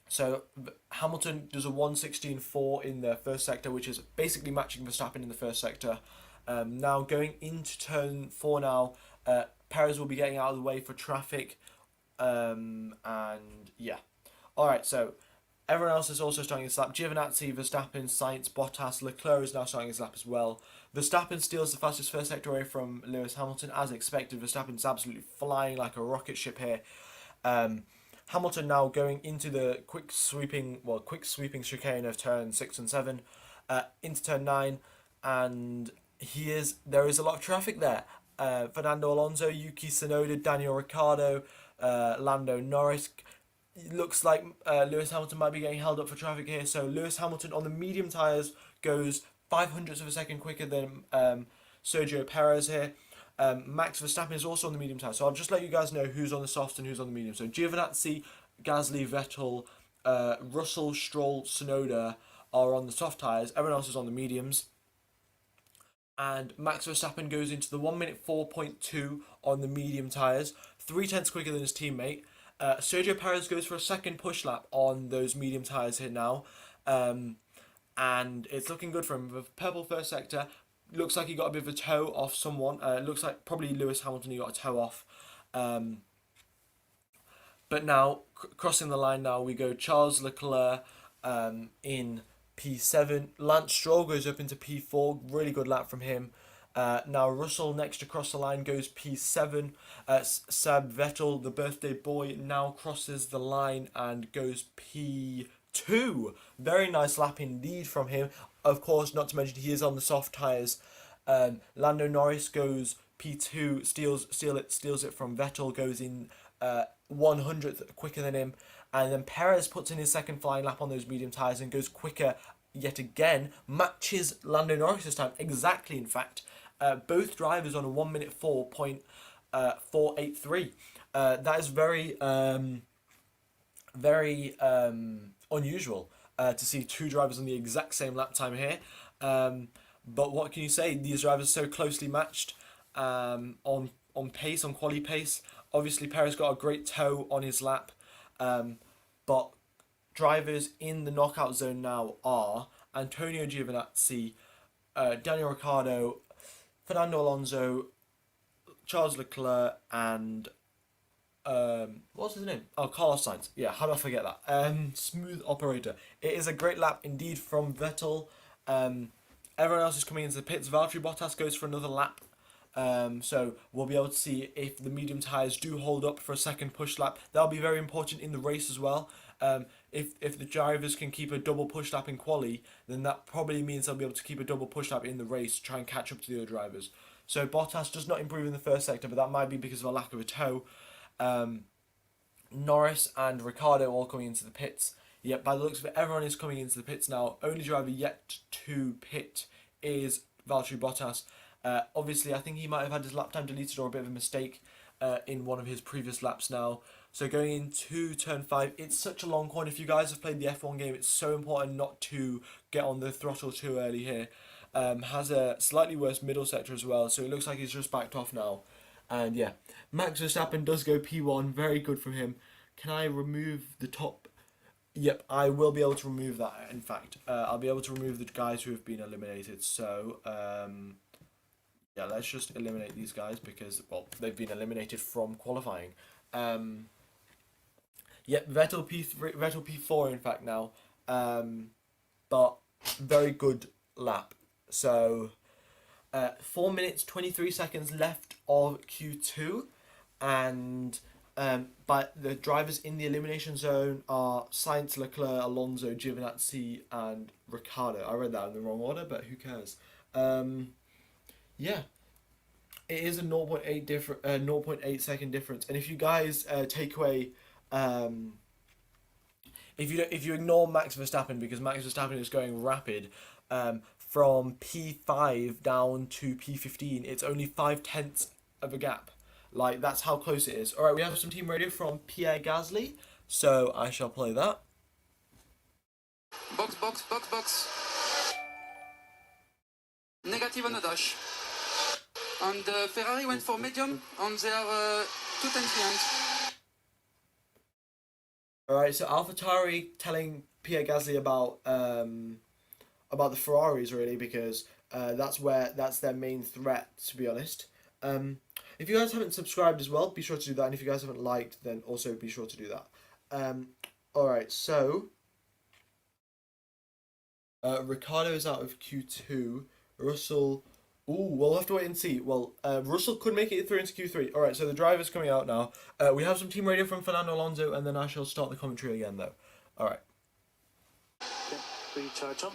So Hamilton does a 1:16.4 in the first sector, which is basically matching Verstappen in the first sector. Now going into turn 4 now, Perez will be getting out of the way for traffic. And yeah. Alright, so everyone else is also starting his lap. Giovinazzi, Verstappen, Sainz, Bottas, Leclerc is now starting his lap as well. Verstappen steals the fastest first sector away from Lewis Hamilton. As expected, Verstappen's absolutely flying like a rocket ship here. Hamilton now going into the quick sweeping chicane of turn 6 and 7, into turn 9, and there is a lot of traffic there. Fernando Alonso, Yuki Tsunoda, Daniel Ricciardo, Lando Norris. It looks like Lewis Hamilton might be getting held up for traffic here. So Lewis Hamilton on the medium tyres goes 0.05 of a second quicker than Sergio Perez here. Max Verstappen is also on the medium tyres. So I'll just let you guys know who's on the soft and who's on the medium. So Giovinazzi, Gasly, Vettel, Russell, Stroll, Tsunoda are on the soft tyres. Everyone else is on the mediums. And Max Verstappen goes into the 1:04.2 on the medium tyres, 0.3 quicker than his teammate. Sergio Perez goes for a second push lap on those medium tyres here now. And it's looking good for him. The purple first sector, looks like he got a bit of a toe off someone. Looks like probably Lewis Hamilton he got a toe off. But now, crossing the line now, we go Charles Leclerc in P7. Lance Stroll goes up into P4. Really good lap from him. Now Russell next to cross the line goes P7. Seb Vettel, the birthday boy, now crosses the line and goes P2. Very nice lap indeed from him. Of course, not to mention he is on the soft tyres. Lando Norris goes P2, steals it from Vettel, goes in 100th quicker than him, and then Perez puts in his second flying lap on those medium tyres and goes quicker yet again, matches Lando Norris's time exactly. In fact, both drivers on a 1:04.483. That is very unusual to see two drivers on the exact same lap time here. But what can you say? These drivers are so closely matched on pace, on quali pace. Obviously, Perez got a great toe on his lap, but drivers in the knockout zone now are Antonio Giovinazzi, Daniel Ricciardo, Fernando Alonso, Charles Leclerc, and what's his name? Oh, Carlos Sainz. Yeah, how do I forget that? Smooth operator. It is a great lap indeed from Vettel. Everyone else is coming into the pits. Valtteri Bottas goes for another lap. So we'll be able to see if the medium tyres do hold up for a second push lap. That'll be very important in the race as well. If the drivers can keep a double push lap in quali, then that probably means they'll be able to keep a double push lap in the race to try and catch up to the other drivers. So Bottas does not improve in the first sector, but that might be because of a lack of a toe. Norris and Ricciardo all coming into the pits. Yep, by the looks of it, everyone is coming into the pits now. Only driver yet to pit is Valtteri Bottas. Obviously, I think he might have had his lap time deleted or a bit of a mistake in one of his previous laps now. So going into turn 5, it's such a long corner. If you guys have played the F1 game, it's so important not to get on the throttle too early here. Has a slightly worse middle sector as well, so it looks like he's just backed off now. And yeah, Max Verstappen does go P1, very good from him. Can I remove the top? Yep, I will be able to remove that, in fact. I'll be able to remove the guys who have been eliminated, so yeah, let's just eliminate these guys because, well, they've been eliminated from qualifying. Yep, Vettel P3, Vettel P4 in fact now, but very good lap. So 4 minutes 23 seconds left of Q2, and but the drivers in the elimination zone are Sainz, Leclerc, Alonso, Giovinazzi, and Ricciardo. I read that in the wrong order, but who cares? Yeah, it is a 0.8 second difference, and if you guys take away if you ignore Max Verstappen, because Max Verstappen is going rapid, from P5 down to P15, it's only 5/10 of a gap. Like, that's how close it is. All right, we have some team radio from Pierre Gasly, so I shall play that. Box, box, box, box. Negative on the dash. And Ferrari went for medium on their 210 behind. All right, so AlphaTauri telling Pierre Gasly about the Ferraris, really, because that's their main threat, to be honest. If you guys haven't subscribed as well, be sure to do that, and if you guys haven't liked, then also be sure to do that. All right, so Ricciardo is out of Q2. Russell. Ooh, we'll have to wait and see. Well, Russell could make it through into Q3. All right, so the driver's coming out now. We have some team radio from Fernando Alonso, and then I shall start the commentary again, though. All right. Okay, recharge on.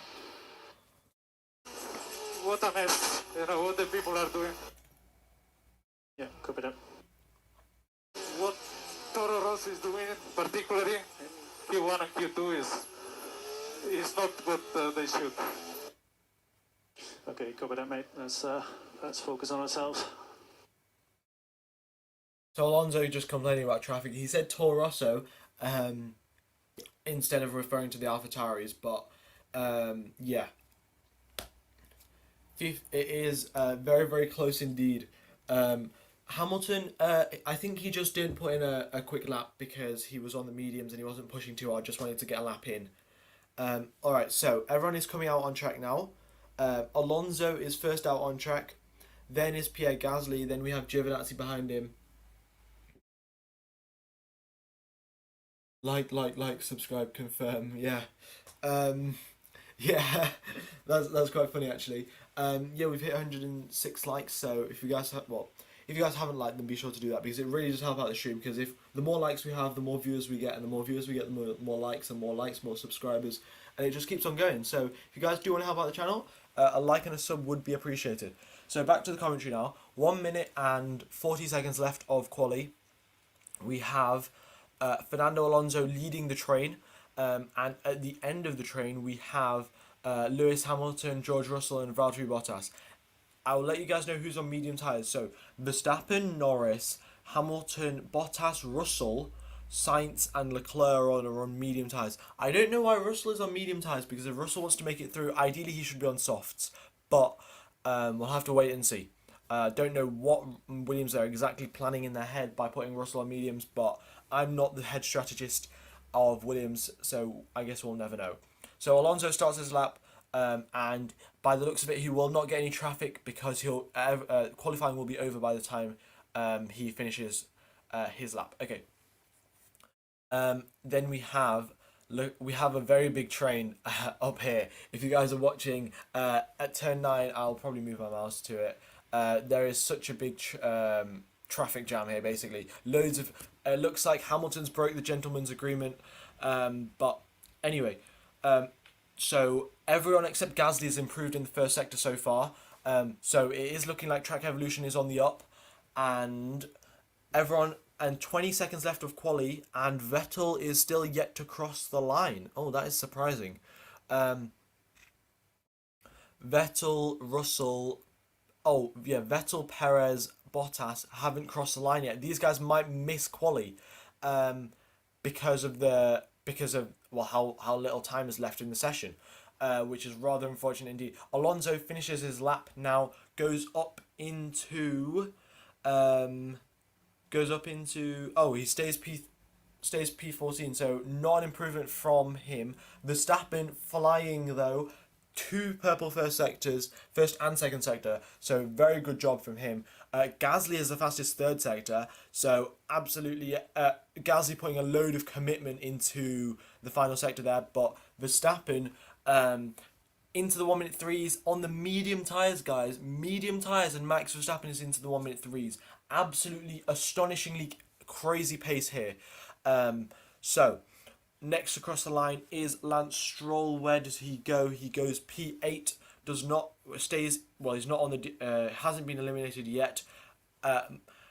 What a mess. You know what the people are doing. Yeah, copy that. What Toro Rosso is doing, particularly in Q1 and Q2, is not what they should. Okay, copy that, mate. Let's focus on ourselves. So Alonso just complaining about traffic. He said Toro Rosso instead of referring to the AlphaTauris, but yeah. It is very, very close indeed. Hamilton, I think he just didn't put in a quick lap because he was on the mediums and he wasn't pushing too hard, just wanted to get a lap in. Alright, so everyone is coming out on track now. Alonso is first out on track, then is Pierre Gasly, then we have Giovinazzi behind him. Like, subscribe, confirm, yeah. Yeah, that's quite funny actually. Yeah, we've hit 106 likes, so if you guys haven't liked them, be sure to do that, because it really does help out the stream, because if the more likes we have, the more viewers we get, and the more viewers we get, the more likes, and more likes, more subscribers, and it just keeps on going. So if you guys do want to help out the channel, a like and a sub would be appreciated. So back to the commentary now. 1 minute and 40 seconds left of quali. We have Fernando Alonso leading the train, and at the end of the train we have Lewis Hamilton, George Russell, and Valtteri Bottas. I will let you guys know who's on medium tyres. So Verstappen, Norris, Hamilton, Bottas, Russell, Sainz, and Leclerc are on medium tyres. I don't know why Russell is on medium tyres, because if Russell wants to make it through, ideally he should be on softs. But we'll have to wait and see. Don't know what Williams are exactly planning in their head by putting Russell on mediums, but I'm not the head strategist of Williams, so I guess we'll never know. So Alonso starts his lap, and by the looks of it, he will not get any traffic because qualifying will be over by the time he finishes his lap. Okay. Then we have a very big train up here. If you guys are watching at turn 9, I'll probably move my mouse to it. There is such a big traffic jam here. Basically, loads of. It looks like Hamilton's broke the gentleman's agreement. But anyway, so everyone except Gasly has improved in the first sector so far. So it is looking like track evolution is on the up, and everyone. And 20 seconds left of quali, and Vettel is still yet to cross the line. Oh, that is surprising. Vettel, Russell, Vettel, Perez, Bottas haven't crossed the line yet. These guys might miss quali, because of how little time is left in the session, which is rather unfortunate indeed. Alonso finishes his lap now, goes up into. He stays P14, so not an improvement from him. Verstappen flying though, 2 purple first and second sector, so very good job from him. Gasly is the fastest third sector, so absolutely Gasly putting a load of commitment into the final sector there, but Verstappen into the 1 minute threes on the medium tyres, guys. Medium tyres, and Max Verstappen is into the 1 minute threes. Absolutely astonishingly crazy pace here. So, next across the line is Lance Stroll. Where does he go? He goes P8. Does not stays well. He's not on the hasn't been eliminated yet.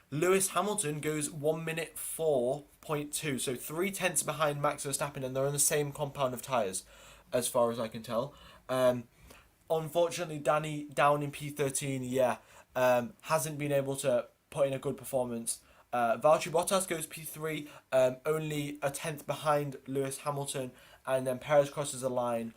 Lewis Hamilton goes 1 minute 4.2, so 3/10 behind Max Verstappen, and they're on the same compound of tyres, as far as I can tell. Unfortunately, Danny down in P13. Yeah, hasn't been able to put in a good performance. Valtteri Bottas goes P3, only a tenth behind Lewis Hamilton, and then Perez crosses the line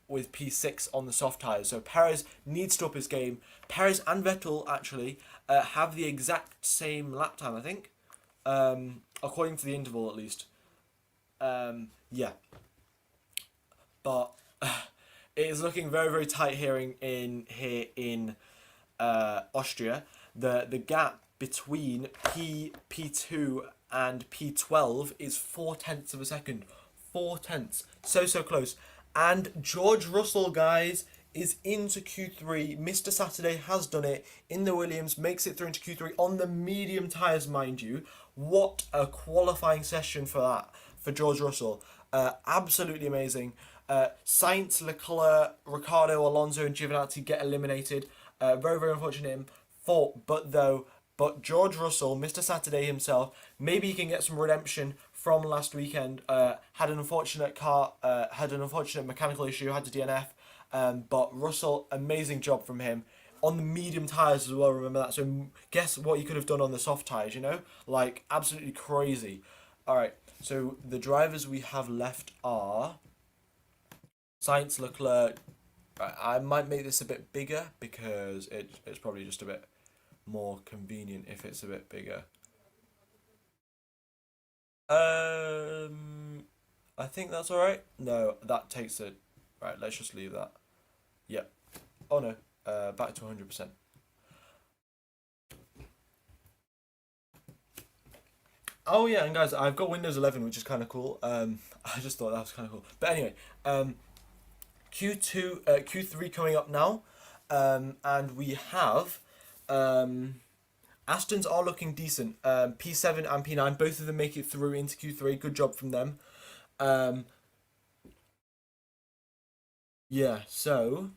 with P6 on the soft tyres. So Perez needs to up his game. Perez and Vettel actually have the exact same lap time, I think, according to the interval at least. Yeah, but it is looking very, very tight here in Austria. The gap between P2 and P12 is 4/10 of a second. 4/10, so close. And George Russell, guys, is into Q3. Mr. Saturday has done it in the Williams, makes it through into Q3 on the medium tyres, mind you. What a qualifying session for that, for George Russell. Absolutely amazing. Sainz, Leclerc, Ricciardo, Alonso, and Giovinazzi get eliminated. Very, very unfortunate but George Russell, Mr. Saturday himself, maybe he can get some redemption from last weekend. Had an unfortunate mechanical issue, had to DNF. But Russell, amazing job from him. On the medium tyres as well, remember that. So guess what he could have done on the soft tyres, you know? Like, absolutely crazy. Alright, so the drivers we have left are Sainz, Leclerc. Right, I might make this a bit bigger because it's probably just a bit more convenient if it's a bit bigger. I think that's alright. No, that takes it. Right, let's just leave that. Yep. Oh no, back to 100%. Oh yeah, and guys, I've got Windows 11, which is kind of cool. I just thought that was kind of cool. But anyway, Q3 coming up now, and we have Astons are looking decent. P7 and P9, both of them make it through into Q3. Good job from them. Yeah, so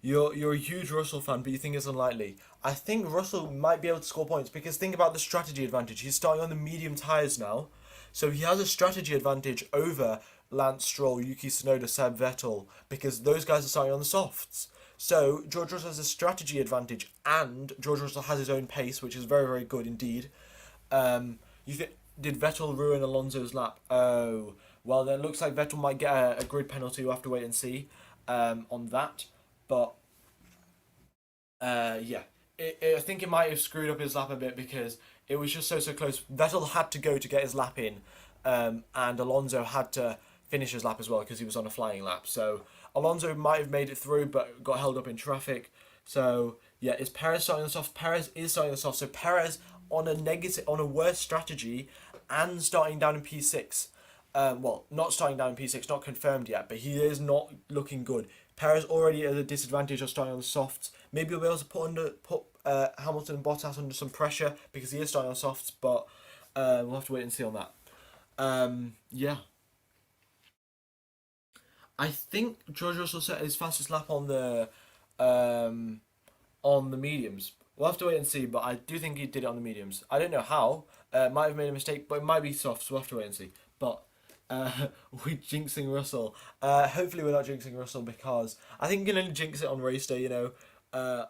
you're a huge Russell fan, but you think it's unlikely. I think Russell might be able to score points because think about the strategy advantage. He's starting on the medium tyres now, so he has a strategy advantage over Lance Stroll, Yuki Tsunoda, Seb Vettel, because those guys are starting on the softs. So George Russell has a strategy advantage, and George Russell has his own pace, which is very, very good indeed. Did Vettel ruin Alonso's lap? Oh, well then it looks like Vettel might get a grid penalty. We'll have to wait and see on that. But yeah, I think it might have screwed up his lap a bit because it was just so close. Vettel had to go to get his lap in, and Alonso had to finish his lap as well because he was on a flying lap. So Alonso might have made it through, but got held up in traffic. So yeah, is Perez starting the soft? Perez is starting the soft. So Perez on a worse strategy, and starting down in P6. Well, not starting down in P6, not confirmed yet, but he is not looking good. Perez already at a disadvantage of starting on the softs. Maybe he'll be able to put Hamilton and Bottas under some pressure because he is starting on softs, but we'll have to wait and see on that. Yeah. I think George Russell set his fastest lap on the mediums. We'll have to wait and see, but I do think he did it on the mediums. I don't know how. Might have made a mistake, but it might be soft, so we'll have to wait and see. But we're jinxing Russell. Hopefully we're not jinxing Russell because I think you can only jinx it on race day, you know.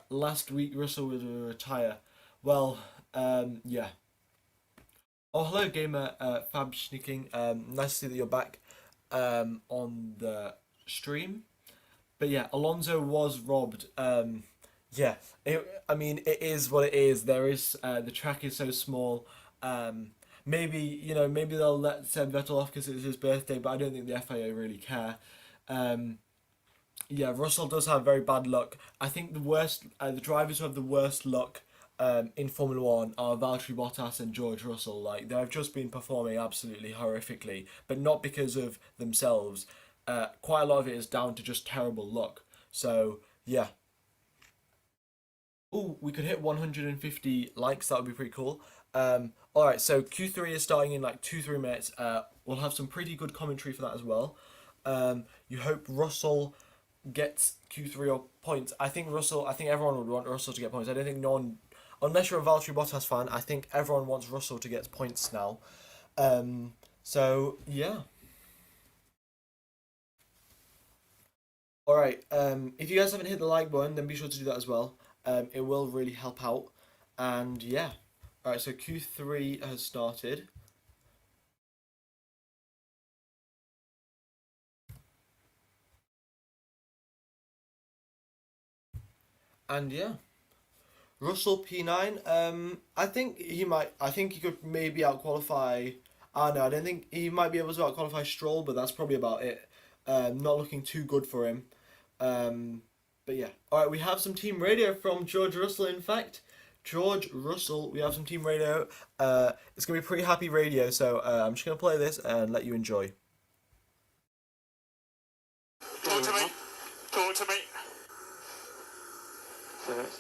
Last week Russell was going to retire. Well, yeah. Oh, hello gamer, Fab Sneaking. Nice to see that you're back on the stream. But yeah, Alonso was robbed. Yeah, it is what it is. There is the track is so small. Maybe they'll let Seb Vettel off because it's his birthday, but I don't think the FIA really care. Yeah, Russell does have very bad luck. I think the drivers who have the worst luck in Formula One are Valtteri Bottas and George Russell. Like they've just been performing absolutely horrifically, but not because of themselves. Quite a lot of it is down to just terrible luck. So yeah. Oh, we could hit 150 likes. That would be pretty cool. All right, so Q3 is starting in like 2-3 minutes. We'll have some pretty good commentary for that as well. You hope Russell gets Q3 or points. I think Russell. I think everyone would want Russell to get points. I don't think no one, unless you're a Valtteri Bottas fan. I think everyone wants Russell to get points now. So yeah. All right. If you guys haven't hit the like button, then be sure to do that as well. It will really help out. And yeah. All right. So Q3 has started. And yeah. Russell P9. I think he might. I think he could maybe out qualify. Ah no, I don't think he might be able to out qualify Stroll, but that's probably about it. Not looking too good for him. But yeah. All right, we have some team radio from George Russell. In fact, George Russell. We have some team radio. It's gonna be pretty happy radio. So I'm just gonna play this and let you enjoy. Talk to me. Talk to me. So it's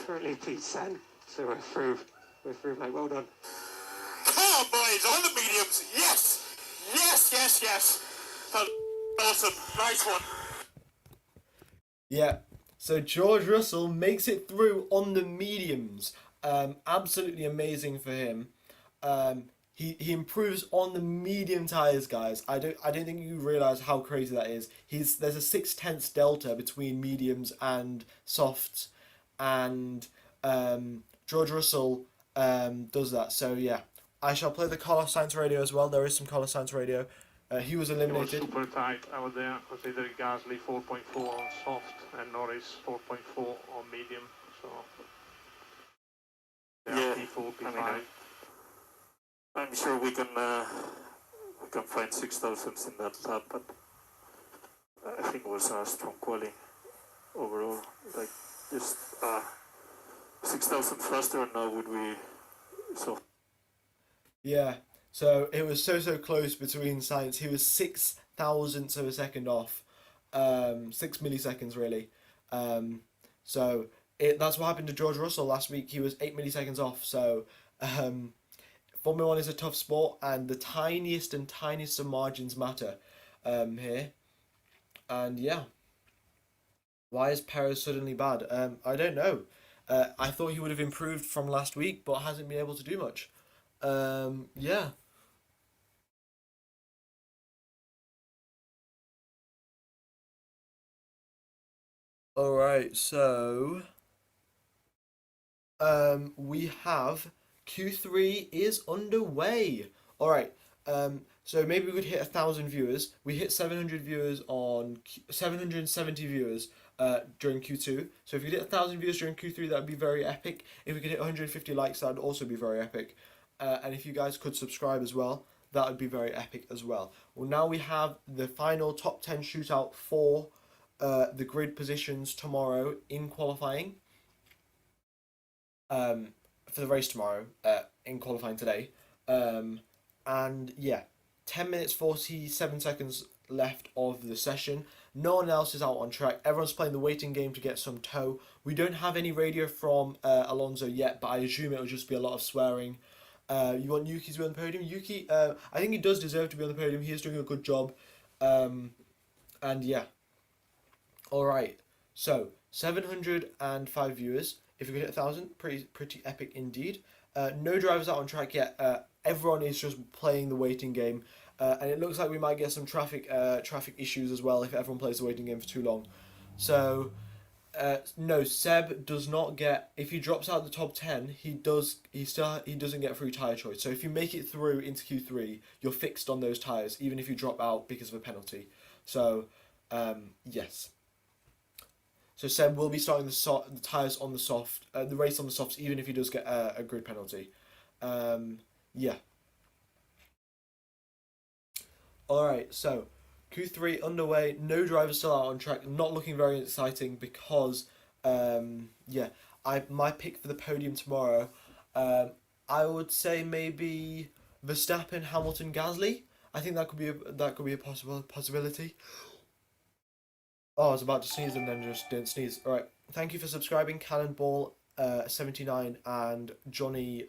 currently P10. So we're through. We're through, mate. Well done. Come on, boys, on the mediums. Yes. Yes, yes, yes. Awesome. Nice one. Yeah. So George Russell makes it through on the mediums. Absolutely amazing for him. He improves on the medium tires, guys. I don't think you realize how crazy that is. There's a 0.6 delta between mediums and softs, and George Russell does that. So yeah, I shall play the Carlos Sainz radio as well. There is some Carlos Sainz radio. He was It was eliminated. super tight out there, considering Gasly 4.4 on soft and Norris 4.4 on medium. So Yeah, P4, P5. I mean, I'm sure we can find 6,000s in that lap, but I think it was a strong quali overall. Like just 6,000 faster, and now would we so. Yeah. So it was so close between Sainz. He was 0.006 of a second off, 6 milliseconds really. So that's what happened to George Russell last week. He was 8 milliseconds off. So Formula One is a tough sport, and the tiniest of margins matter here. And yeah, why is Perez suddenly bad? I don't know. I thought he would have improved from last week, but hasn't been able to do much. Yeah. All right, so we have Q3 is underway. All right, so maybe we could hit 1,000 viewers. We hit 700 viewers on 770 viewers during Q2. So if we could hit 1,000 viewers during Q3, that'd be very epic. If we could hit 150 likes, that'd also be very epic. And if you guys could subscribe as well, that would be very epic as well. Well, now we have the final top 10 shootout for the grid positions tomorrow in qualifying. For the race tomorrow, in qualifying today. And yeah, 10 minutes 47 seconds left of the session. No one else is out on track. Everyone's playing the waiting game to get some tow. We don't have any radio from Alonso yet, but I assume it will just be a lot of swearing. You want Yuki to be on the podium? Yuki, I think he does deserve to be on the podium. He is doing a good job. And yeah. Alright, so 705 viewers. If we could hit 1,000, pretty epic indeed. No drivers out on track yet. Everyone is just playing the waiting game. And it looks like we might get some traffic issues as well if everyone plays the waiting game for too long. So no, Seb does not get. If he drops out the top 10, he doesn't get free tire choice. So if you make it through into Q3, you're fixed on those tires, even if you drop out because of a penalty. So yes. So Seb will be starting the tires on the soft, the race on the softs, even if he does get a grid penalty. Yeah. All right. So Q3 underway, no drivers still out on track, not looking very exciting because, my pick for the podium tomorrow, I would say maybe Verstappen, Hamilton, Gasly. I think that could be a possibility. Oh, I was about to sneeze and then just didn't sneeze. All right, thank you for subscribing, Cannonball 79 and Johnny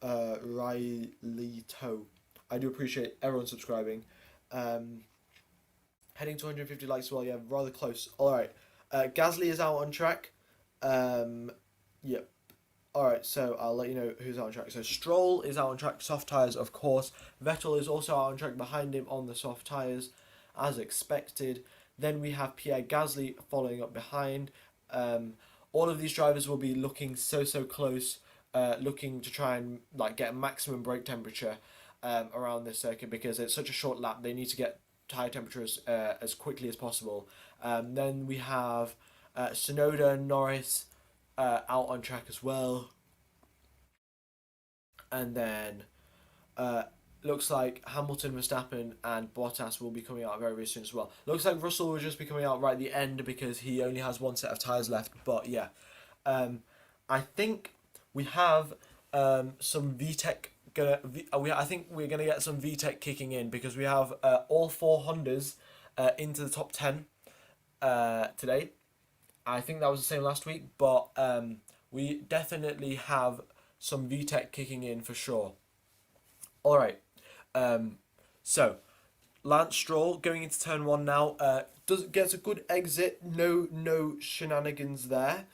Riley Toe. I do appreciate everyone subscribing. Heading to 150 likes as well, yeah, rather close. Alright, Gasly is out on track. Yep. Alright, so I'll let you know who's out on track. So Stroll is out on track, soft tyres, of course. Vettel is also out on track behind him on the soft tyres, as expected. Then we have Pierre Gasly following up behind. All of these drivers will be looking so close, looking to try and get a maximum brake temperature around this circuit because it's such a short lap. They need to get tyre temperatures as quickly as possible. Then we have Tsunoda, Norris out on track as well. And then looks like Hamilton, Verstappen and Bottas will be coming out very soon as well. Looks like Russell will just be coming out right at the end because he only has one set of tyres left. But yeah, I think we have some VTEC I think we're gonna get some VTEC kicking in because we have all four Hondas into the top 10 today. I think that was the same last week, but we definitely have some VTEC kicking in for sure. All right, so Lance Stroll going into turn 1 now. Gets a good exit. No shenanigans there.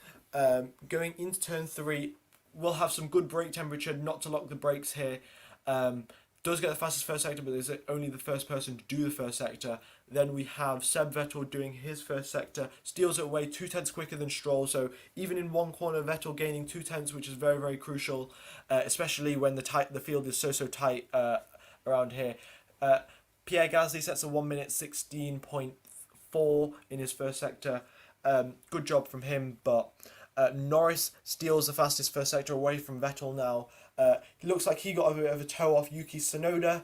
Going into turn 3. We'll have some good brake temperature, not to lock the brakes here. Does get the fastest first sector, but is only the first person to do the first sector. Then we have Seb Vettel doing his first sector, steals it away 2/10 quicker than Stroll. So even in one corner, Vettel gaining 2/10, which is very crucial, especially when the field is so tight around here. Pierre Gasly sets a 1 minute 16.4 in his first sector. Good job from him, but Norris steals the fastest first sector away from Vettel now. It looks like he got a bit of a toe off Yuki Tsunoda.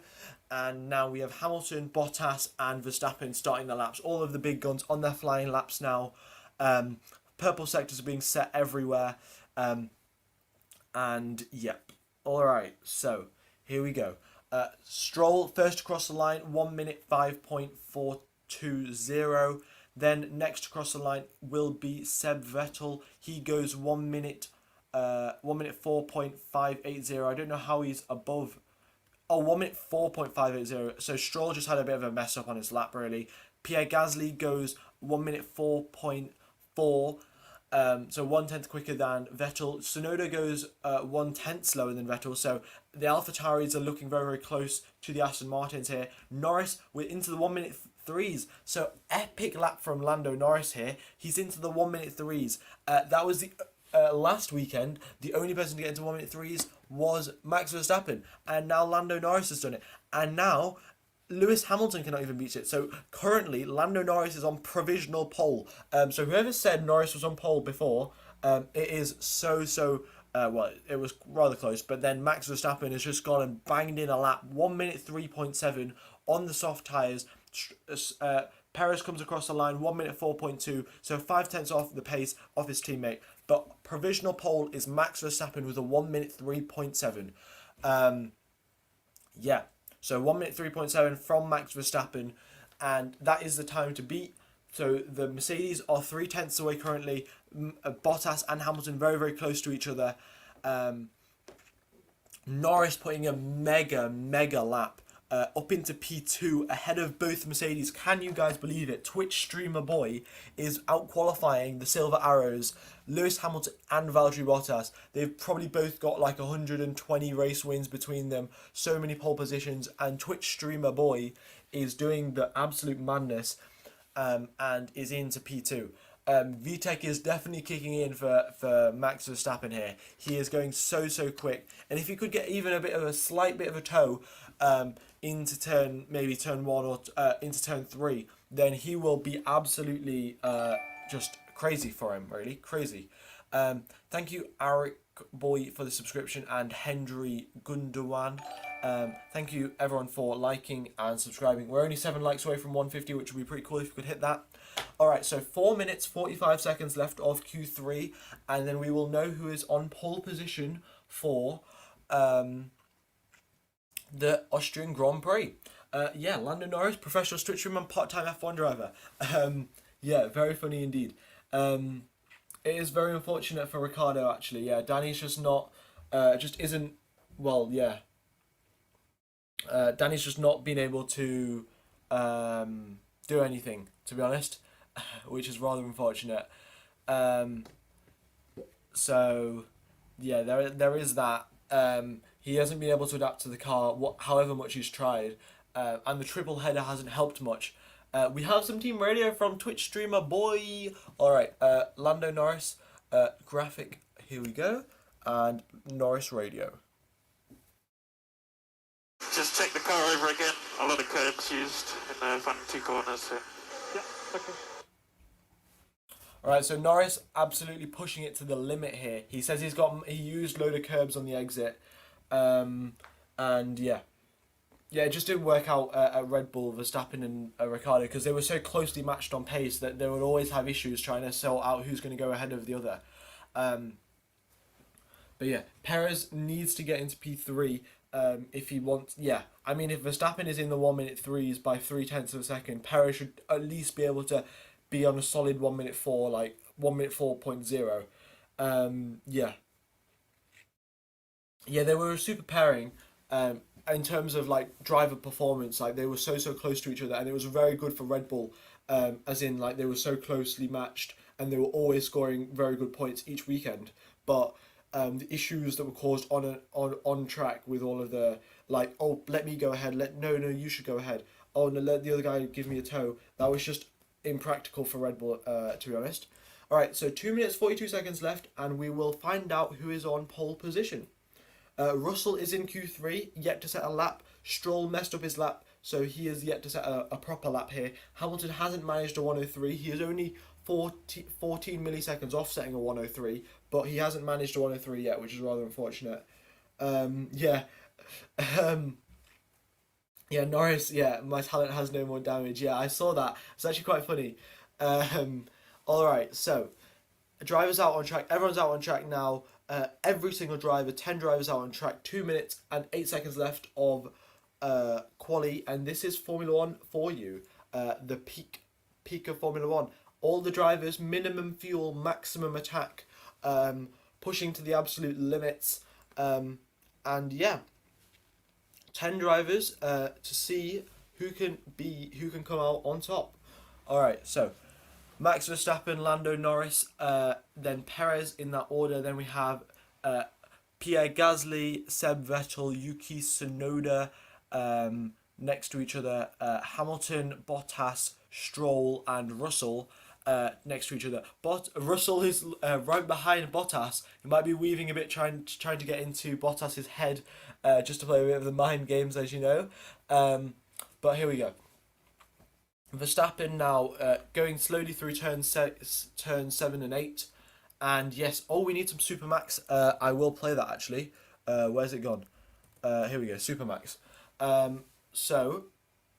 And now we have Hamilton, Bottas and Verstappen starting the laps. All of the big guns on their flying laps now. Purple sectors are being set everywhere. And yep. Alright, so here we go. Stroll first across the line, 1 minute 5.420. Then next across the line will be Seb Vettel. He goes 1 minute 4.580. I don't know how he's above. Oh, 1 minute 4.580. So Stroll just had a bit of a mess up on his lap, really. Pierre Gasly goes 1 minute 4.4. So 1/10 quicker than Vettel. Tsunoda goes 1/10 slower than Vettel. So the AlphaTauris are looking very close to the Aston Martins here. Norris, we're into the 1 minute 3s. So epic lap from Lando Norris here. He's into the 1 minute 3s. That was the last weekend. The only person to get into 1 minute 3s was Max Verstappen, and now Lando Norris has done it. And now Lewis Hamilton cannot even beat it. So currently, Lando Norris is on provisional pole. So whoever said Norris was on pole before, it is well, it was rather close. But then Max Verstappen has just gone and banged in a lap, 1 minute 3.7 on the soft tyres. Perez comes across the line, 1 minute 4.2, so 5/10 off the pace of his teammate. But provisional pole is Max Verstappen with a 1 minute 3.7. Yeah. So 1 minute 3.7 from Max Verstappen, and that is the time to beat. So the Mercedes are 3/10 away currently. Bottas and Hamilton very close to each other. Norris putting a mega lap up into P2 ahead of both Mercedes. Can you guys believe it? Twitch streamer boy is out qualifying the Silver Arrows, Lewis Hamilton and Valtteri Bottas. They've probably both got like 120 race wins between them, so many pole positions, and Twitch streamer boy is doing the absolute madness and is into P2. VTEC is definitely kicking in for Max Verstappen here. He is going so quick, and if he could get even a slight bit of a toe into turn 1 or into turn 3, then he will be absolutely just crazy for him, really crazy. Thank you, Eric Boy, for the subscription, and Hendry Gundogan. Thank you everyone for liking and subscribing. We're only 7 likes away from 150, which would be pretty cool if we could hit that. Alright, so 4 minutes 45 seconds left of Q3, and then we will know who is on pole position for the Austrian Grand Prix. Yeah, Lando Norris, professional street streamer and part-time F1 driver. Yeah, very funny indeed. It is very unfortunate for Ricardo, actually. Yeah, Danny's just not, just isn't, well, yeah. Danny's just not been able to do anything, to be honest, which is rather unfortunate. So, yeah, there is that. He hasn't been able to adapt to the car, however much he's tried, and the triple header hasn't helped much. We have some team radio from Twitch streamer boy. All right, Lando Norris, graphic. Here we go, and Norris radio. Just check the car over again. A lot of curbs used in the final 2 corners. So. Yeah, okay. Alright, so Norris absolutely pushing it to the limit here. He says he used load of curbs on the exit. And yeah. Yeah, it just didn't work out at Red Bull, Verstappen and Ricciardo, because they were so closely matched on pace that they would always have issues trying to sort out who's going to go ahead of the other. But yeah, Perez needs to get into P3 if he wants. Yeah, I mean, if Verstappen is in the 1 minute 3s by 0.3 of a second, Perez should at least be able to be on a solid 1 minute 4, like 1 minute 4.0. Yeah. Yeah, they were a super pairing. In terms of like driver performance, like they were so close to each other, and it was very good for Red Bull, as in like they were so closely matched and they were always scoring very good points each weekend. But the issues that were caused on track with all of the like, oh, let me go ahead, no you should go ahead, oh no, let the other guy give me a toe, that was just impractical for Red Bull, to be honest. Alright, so 2 minutes 42 seconds left, and we will find out who is on pole position. Russell is in Q3, yet to set a lap. Stroll messed up his lap, so he is yet to set a proper lap here. Hamilton hasn't managed a 103. He is only 14 milliseconds off setting a 103, but he hasn't managed a 103 yet, which is rather unfortunate. Yeah. Yeah, Norris, yeah, my talent has no more damage. Yeah, I saw that. It's actually quite funny. Alright, so, drivers out on track. Everyone's out on track now. Every single driver, 10 drivers out on track, 2 minutes and 8 seconds left of quali, and this is Formula 1 for you. The peak of Formula 1. All the drivers, minimum fuel, maximum attack, pushing to the absolute limits, and yeah, 10 drivers to see who can come out on top. Alright, so Max Verstappen, Lando Norris, then Perez in that order. Then we have Pierre Gasly, Seb Vettel, Yuki Tsunoda next to each other. Hamilton, Bottas, Stroll, and Russell next to each other. Russell is right behind Bottas. He might be weaving a bit, trying to get into Bottas's head, just to play a bit of the mind games, as you know. But here we go. Verstappen now going slowly through turns 7 and 8, and yes, oh, we need some Supermax. I will play that actually. Where's it gone? Here we go, Supermax. So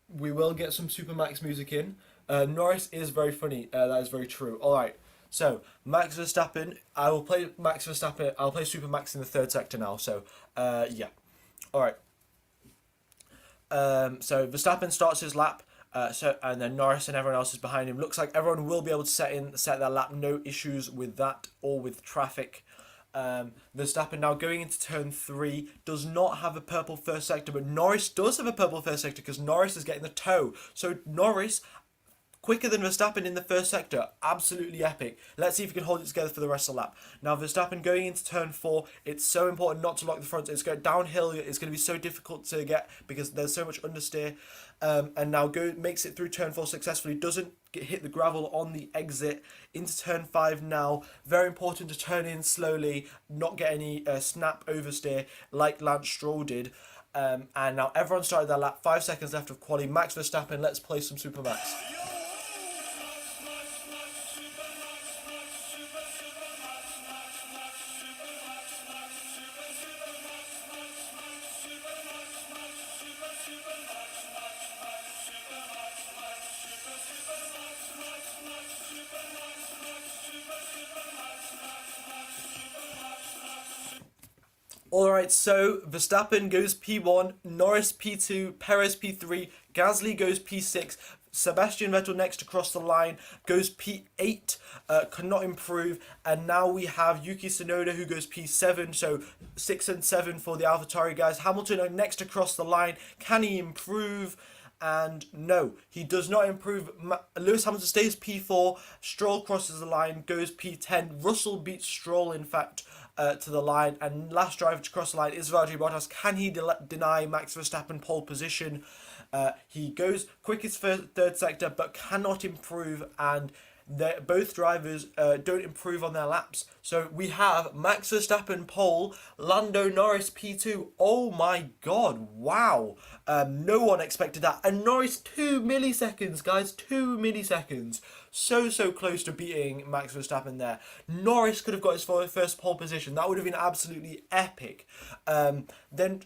we will get some Supermax music in. Norris is very funny. That is very true. All right. So Max Verstappen. I will play Max Verstappen. I'll play Supermax in the third sector now. So yeah. All right. So Verstappen starts his lap. And then Norris and everyone else is behind him. Looks like everyone will be able to set their lap. No issues with that or with traffic. Verstappen now going into turn 3 does not have a purple first sector, but Norris does have a purple first sector because Norris is getting the toe. So Norris quicker than Verstappen in the first sector. Absolutely epic. Let's see if he can hold it together for the rest of the lap. Now Verstappen going into turn 4. It's so important not to lock the front. It's going downhill. It's going to be so difficult to get because there's so much understeer. And now makes it through turn 4 successfully. Doesn't hit the gravel on the exit. Into turn 5 now. Very important to turn in slowly. Not get any snap oversteer like Lance Stroll did. And now everyone started their lap. 5 seconds left of quali. Max Verstappen. Let's play some Supermax. Alright, so Verstappen goes P1, Norris P2, Perez P3, Gasly goes P6, Sebastian Vettel next across the line goes P8, cannot improve, and now we have Yuki Tsunoda who goes P7, so 6 and 7 for the AlphaTauri guys. Hamilton are next across the line, can he improve? And no, he does not improve. Lewis Hamilton stays P4, Stroll crosses the line, goes P10, Russell beats Stroll in fact to the line, and last driver to cross the line is Valtteri Bottas. Can he deny Max Verstappen pole position? He goes quickest third sector but cannot improve, and both drivers don't improve on their laps. So we have Max Verstappen pole, Lando Norris P2. Oh my god, wow. No one expected that. And Norris 2 milliseconds, guys, 2 milliseconds. So close to beating Max Verstappen there. Norris could have got his first pole position. That would have been absolutely epic. Then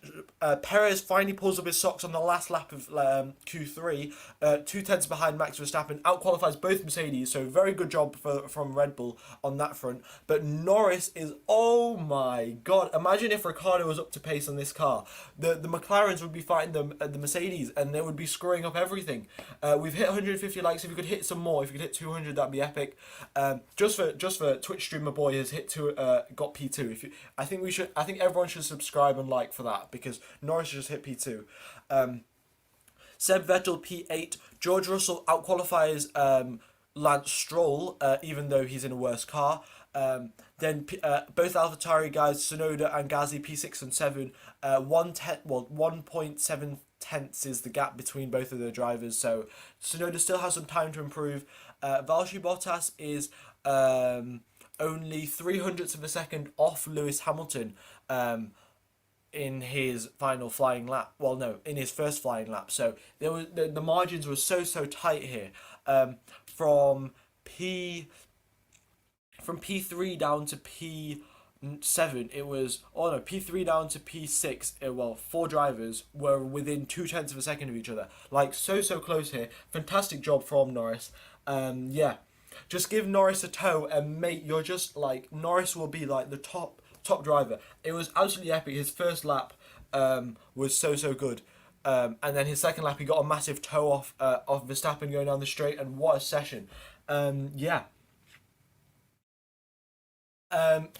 Perez finally pulls up his socks on the last lap of Q3, 2/10 behind Max Verstappen, outqualifies both Mercedes, so very good job from Red Bull on that front. But Norris is, oh my god, imagine if Ricciardo was up to pace on this car. The McLarens would be fighting the Mercedes, and they would be screwing up everything. We've hit 150 likes. If we could hit some more, if we could hit 200, that'd be epic. Just for Twitch streamer boy has hit got P2. I think everyone should subscribe and like for that, because Norris just hit P2. Seb Vettel P8. George Russell outqualifies Lance Stroll, even though he's in a worse car. Then both AlphaTauri guys, Tsunoda and Gasly, P6 and 7. 1.7 tenths is the gap between both of the drivers, so Tsunoda still has some time to improve. Valtteri Bottas is only 300ths of a second off Lewis Hamilton in his final flying lap. Well, no, in his first flying lap. So there was the margins were so tight here. From P3 down to P7, it was, oh no, P3 down to P6, well, 4 drivers were within 0.2 of a second of each other. Like, so close here. Fantastic job from Norris. Yeah, just give Norris a toe, and mate, you're just like, Norris will be like the top driver. It was absolutely epic. His first lap was so good. And then his second lap, he got a massive toe off Verstappen going down the straight, and what a session. Yeah.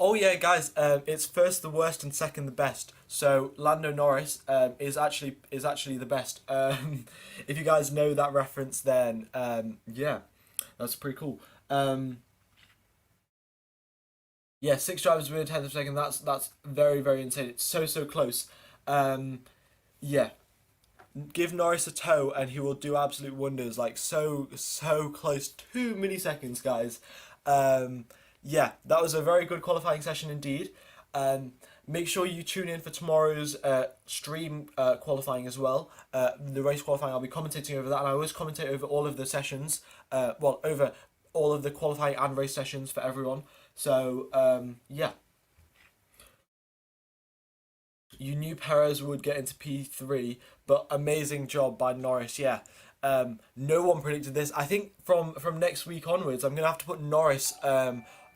Oh yeah, guys. It's first the worst and second the best. So Lando Norris is actually the best. If you guys know that reference, then yeah, that's pretty cool. Yeah, 6 drivers within 1/10 of a second. That's very insane. It's so close. Yeah. Give Norris a toe and he will do absolute wonders. Like, so close. 2 milliseconds, guys. Yeah, that was a very good qualifying session indeed. Make sure you tune in for tomorrow's stream qualifying as well. The race qualifying, I'll be commentating over that, and I always commentate over all of the sessions. Well, over all of the qualifying and race sessions for everyone. So, yeah. You knew Perez would get into P3, but amazing job by Norris, yeah. No one predicted this. I think from next week onwards, I'm going to have to put Norris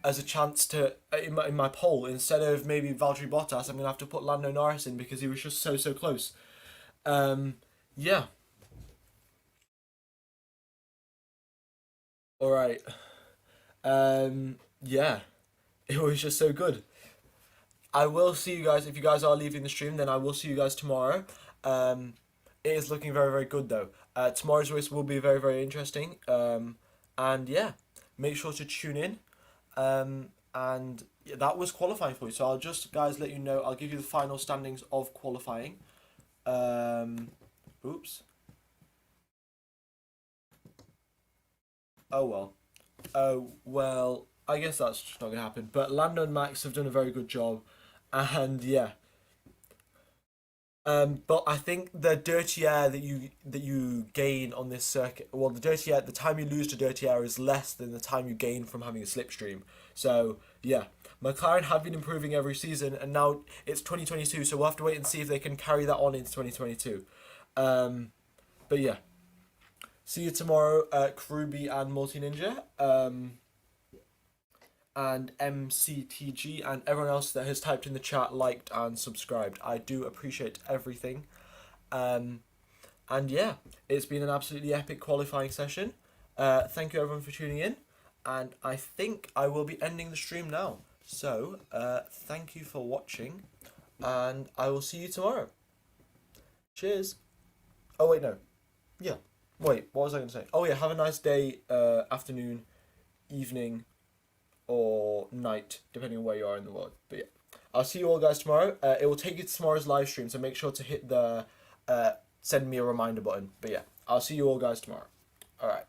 as a chance to in my poll. Instead of maybe Valtteri Bottas, I'm going to have to put Lando Norris in, because he was just so close. Yeah. Alright. Yeah. It was just so good. I will see you guys, if you guys are leaving the stream, then I will see you guys tomorrow. It is looking very good though. Tomorrow's race will be very interesting. And yeah, make sure to tune in. And yeah, that was qualifying for you. So I'll just, guys, let you know, I'll give you the final standings of qualifying. Oops. Oh well. Oh well, I guess that's just not going to happen. But Lando and Max have done a very good job. And yeah. But I think the dirty air that you gain on this circuit, well, the dirty air, the time you lose to dirty air is less than the time you gain from having a slipstream. So yeah, McLaren have been improving every season, and now it's 2022, so we'll have to wait and see if they can carry that on into 2022. But yeah, see you tomorrow, Karubi and Multi Ninja. and MCTG, and everyone else that has typed in the chat, liked, and subscribed. I do appreciate everything. And yeah, it's been an absolutely epic qualifying session. Thank you everyone for tuning in, and I think I will be ending the stream now. So, thank you for watching, and I will see you tomorrow. Cheers. Oh, wait, no. Yeah. Wait, what was I going to say? Oh, yeah, have a nice day, afternoon, evening, or night, depending on where you are in the world. But yeah, I'll see you all guys tomorrow. It will take you to tomorrow's live stream, so make sure to hit the send me a reminder button. But yeah, I'll see you all guys tomorrow. Alright.